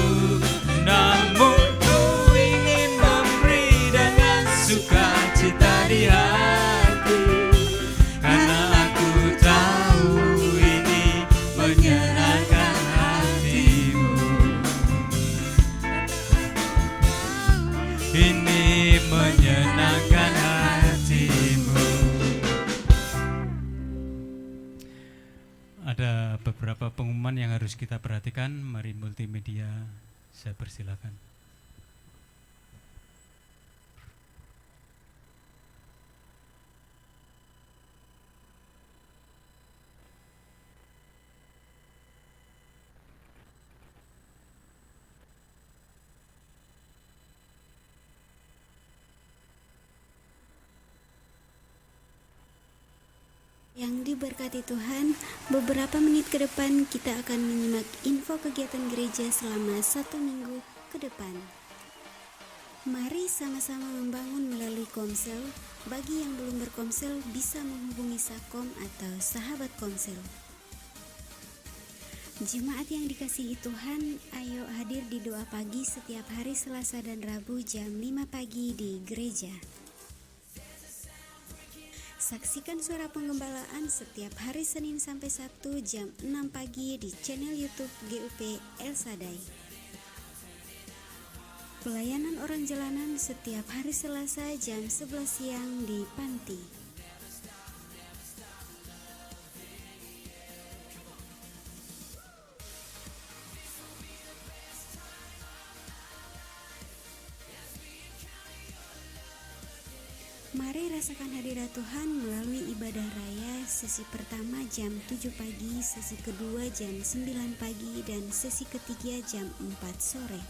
[SPEAKER 1] Namun ku ingin memberi dengan sukacita di hati, karena aku tahu ini menyenangkan hati-Mu. Ini menyenangkan hati-Mu. Ada beberapa pengumuman yang harus kita perhatikan. Mari multimedia, saya persilakan.
[SPEAKER 5] Yang diberkati Tuhan, beberapa menit ke depan kita akan menyimak info kegiatan gereja selama 1 minggu ke depan. Mari sama-sama membangun melalui Komsel. Bagi yang belum berkomsel bisa menghubungi Sakom atau sahabat Komsel. Jemaat yang dikasihi Tuhan, ayo hadir di doa pagi setiap hari Selasa dan Rabu jam 5 pagi di gereja. Saksikan suara penggembalaan setiap hari Senin sampai Sabtu jam 6 pagi di channel YouTube GUP El Sadai. Pelayanan orang jalanan setiap hari Selasa jam 11 siang di Panti. Mari rasakan hadirat Tuhan melalui ibadah raya sesi pertama jam 7 pagi, sesi kedua jam 9 pagi, dan sesi ketiga jam 4 sore.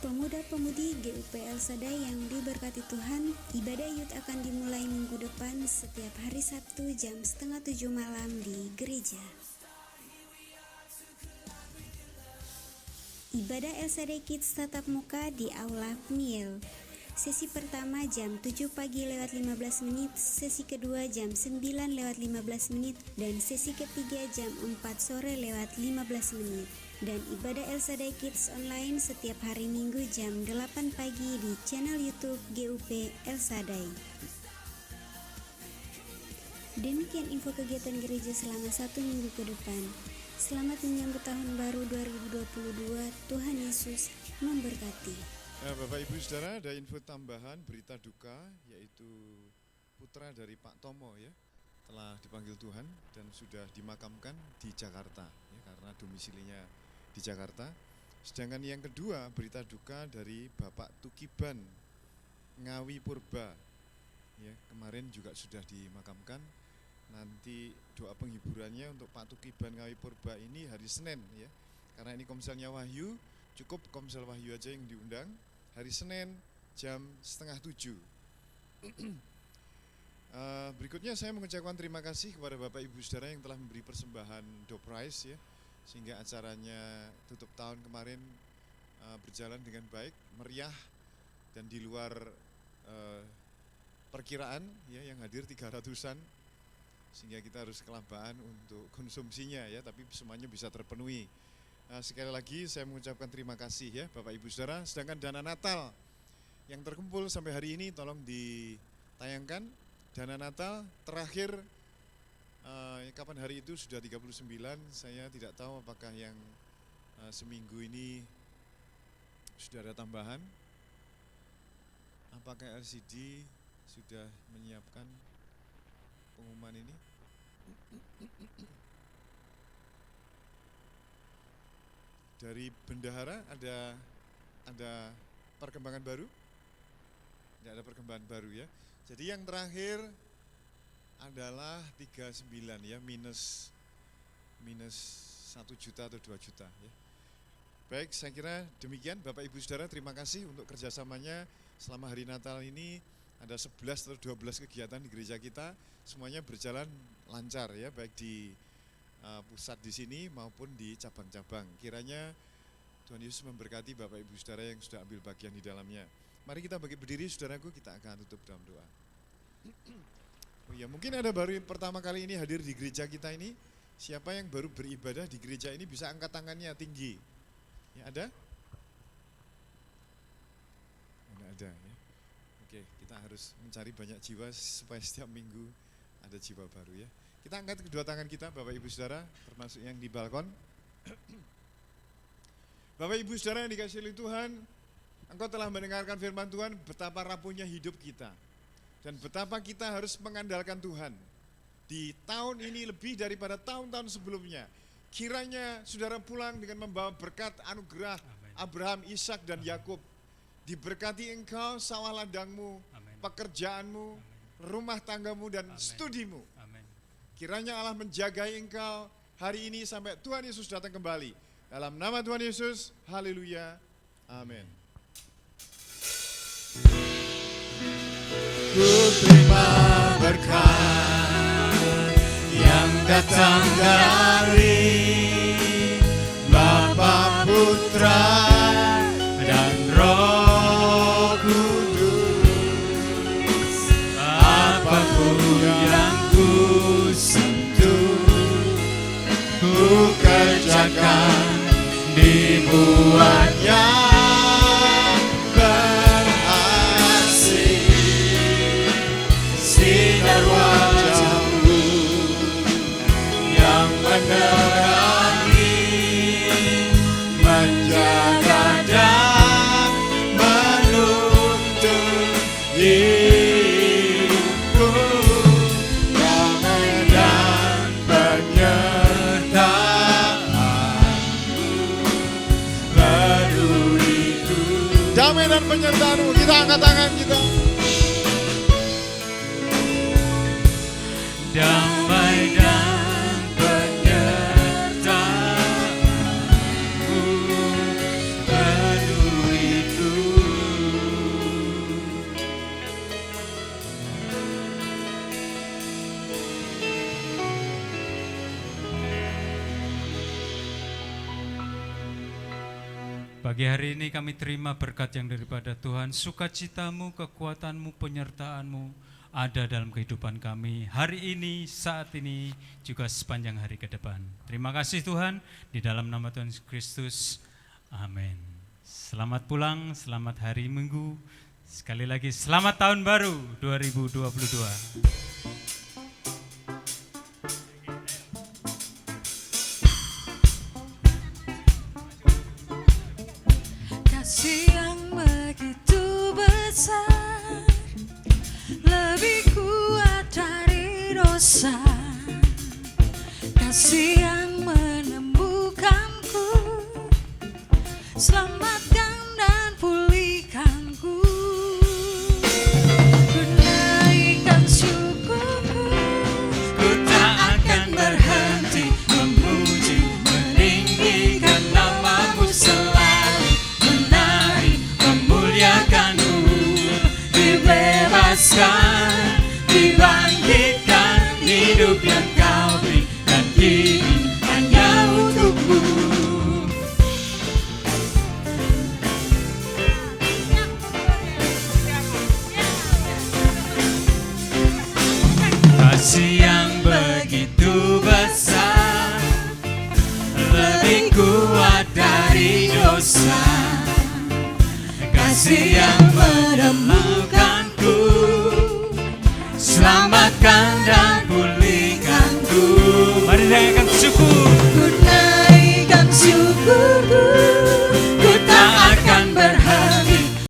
[SPEAKER 5] Pemuda-pemudi GUP El Sadai yang diberkati Tuhan, ibadah Yud akan dimulai minggu depan setiap hari Sabtu jam 6:30 malam di gereja. Ibadah El Sadai Kids tatap muka di Aula Peniel. Sesi pertama jam 7 pagi lewat 15 menit, sesi kedua jam 9 lewat 15 menit, dan sesi ketiga jam 4 sore lewat 15 menit. Dan ibadah El Sadai Kids online setiap hari Minggu jam 8 pagi di channel YouTube GUP El Sadai. Demikian info kegiatan gereja selama 1 minggu ke depan. Selamat menyambut tahun baru 2022. Tuhan Yesus memberkati.
[SPEAKER 3] Bapak Ibu Saudara, ada info tambahan berita duka, yaitu putra dari Pak Tomo ya telah dipanggil Tuhan dan sudah dimakamkan di Jakarta ya, karena domisilinya di Jakarta. Sedangkan yang kedua, berita duka dari Bapak Tukiban Ngawi Purba ya, kemarin juga sudah dimakamkan. Nanti doa penghiburannya untuk Pak Tukiban Ngawi Purba ini hari Senin ya. Karena ini komselnya Wahyu, cukup komsel Wahyu aja yang diundang. Hari Senin jam 6:30. Berikutnya saya mengucapkan terima kasih kepada Bapak Ibu Saudara yang telah memberi persembahan door prize ya, sehingga acaranya tutup tahun kemarin berjalan dengan baik, meriah, dan di luar perkiraan ya, yang hadir 300-an, sehingga kita harus kelabakan untuk konsumsinya ya, tapi semuanya bisa terpenuhi. Sekali lagi saya mengucapkan terima kasih ya Bapak Ibu Saudara. Sedangkan dana Natal yang terkumpul sampai hari ini tolong ditayangkan. Dana Natal terakhir kapan hari itu sudah 39, saya tidak tahu apakah yang seminggu ini sudah ada tambahan. Apakah LCD sudah menyiapkan pengumuman ini? Dari bendahara ada perkembangan baru? Tidak ada perkembangan baru ya. Jadi yang terakhir adalah 39 ya, minus 1 juta atau 2 juta ya. Baik, saya kira demikian Bapak Ibu Saudara, terima kasih untuk kerjasamanya selama hari Natal ini. Ada 11 atau 12 kegiatan di gereja kita, semuanya berjalan lancar ya, baik di pusat di sini maupun di cabang-cabang. Kiranya Tuhan Yesus memberkati Bapak Ibu Saudara yang sudah ambil bagian di dalamnya. Mari kita berdiri saudaraku, kita akan tutup dalam doa. Oh ya, mungkin ada baru yang pertama kali ini hadir di gereja kita ini. Siapa yang baru beribadah di gereja ini bisa angkat tangannya tinggi. Ya, ada? Tidak ada ya. Oke, kita harus mencari banyak jiwa supaya setiap minggu ada jiwa baru ya. Kita angkat kedua tangan kita Bapak Ibu Saudara, termasuk yang di balkon. Bapak Ibu Saudara yang dikasihi oleh Tuhan, Engkau telah mendengarkan firman Tuhan betapa rapuhnya hidup kita. Dan betapa kita harus mengandalkan Tuhan. Di tahun ini lebih daripada tahun-tahun sebelumnya. Kiranya saudara pulang dengan membawa berkat anugerah Abraham, Ishak dan Yakub. Diberkati engkau sawah ladangmu, pekerjaanmu, rumah tanggamu dan studimu. Kiranya Allah menjagai engkau hari ini sampai Tuhan Yesus datang kembali. Dalam nama Tuhan Yesus, haleluya, amin.
[SPEAKER 6] Ku terima berkat yang datang dari Bapa, Putra, dan Roh Kudus. Apapun yang ku sentuh, ku kerjakan dibuatnya sinar wajahmu yang menerangi, menjaga dan menuntun hidupku, damai dan penyertaanmu, peduliku.
[SPEAKER 3] Damai dan penyertaanmu, kita angkat tangan kita.
[SPEAKER 1] Damai dan penyertaanmu, peduliku. Pagi hari ini kami terima berkat yang daripada Tuhan, sukacitamu, kekuatanmu, penyertaanmu ada dalam kehidupan kami hari ini, saat ini, juga sepanjang hari ke depan. Terima kasih Tuhan, di dalam nama Tuhan Yesus Kristus, amin. Selamat pulang, selamat hari Minggu, sekali lagi selamat tahun baru 2022.
[SPEAKER 4] Kasih yang begitu besar, lebih kuat dari dosa. Kasih yang menemukanku, selamatkan dan pulihkanku. Ku naikkan syukurku,
[SPEAKER 1] Ku tak akan berhenti memuji, meninggikan namamu selalu, menari, memuliakanmu, dibebaskan, dibangkitkan, hidup yang kau beri, dan ini hanya untukmu. Kasih yang begitu besar, lebih kuat dari dosa. Kasih yang menemukanku, selamatkan dan pulihkanku. Mari naikkan syukur.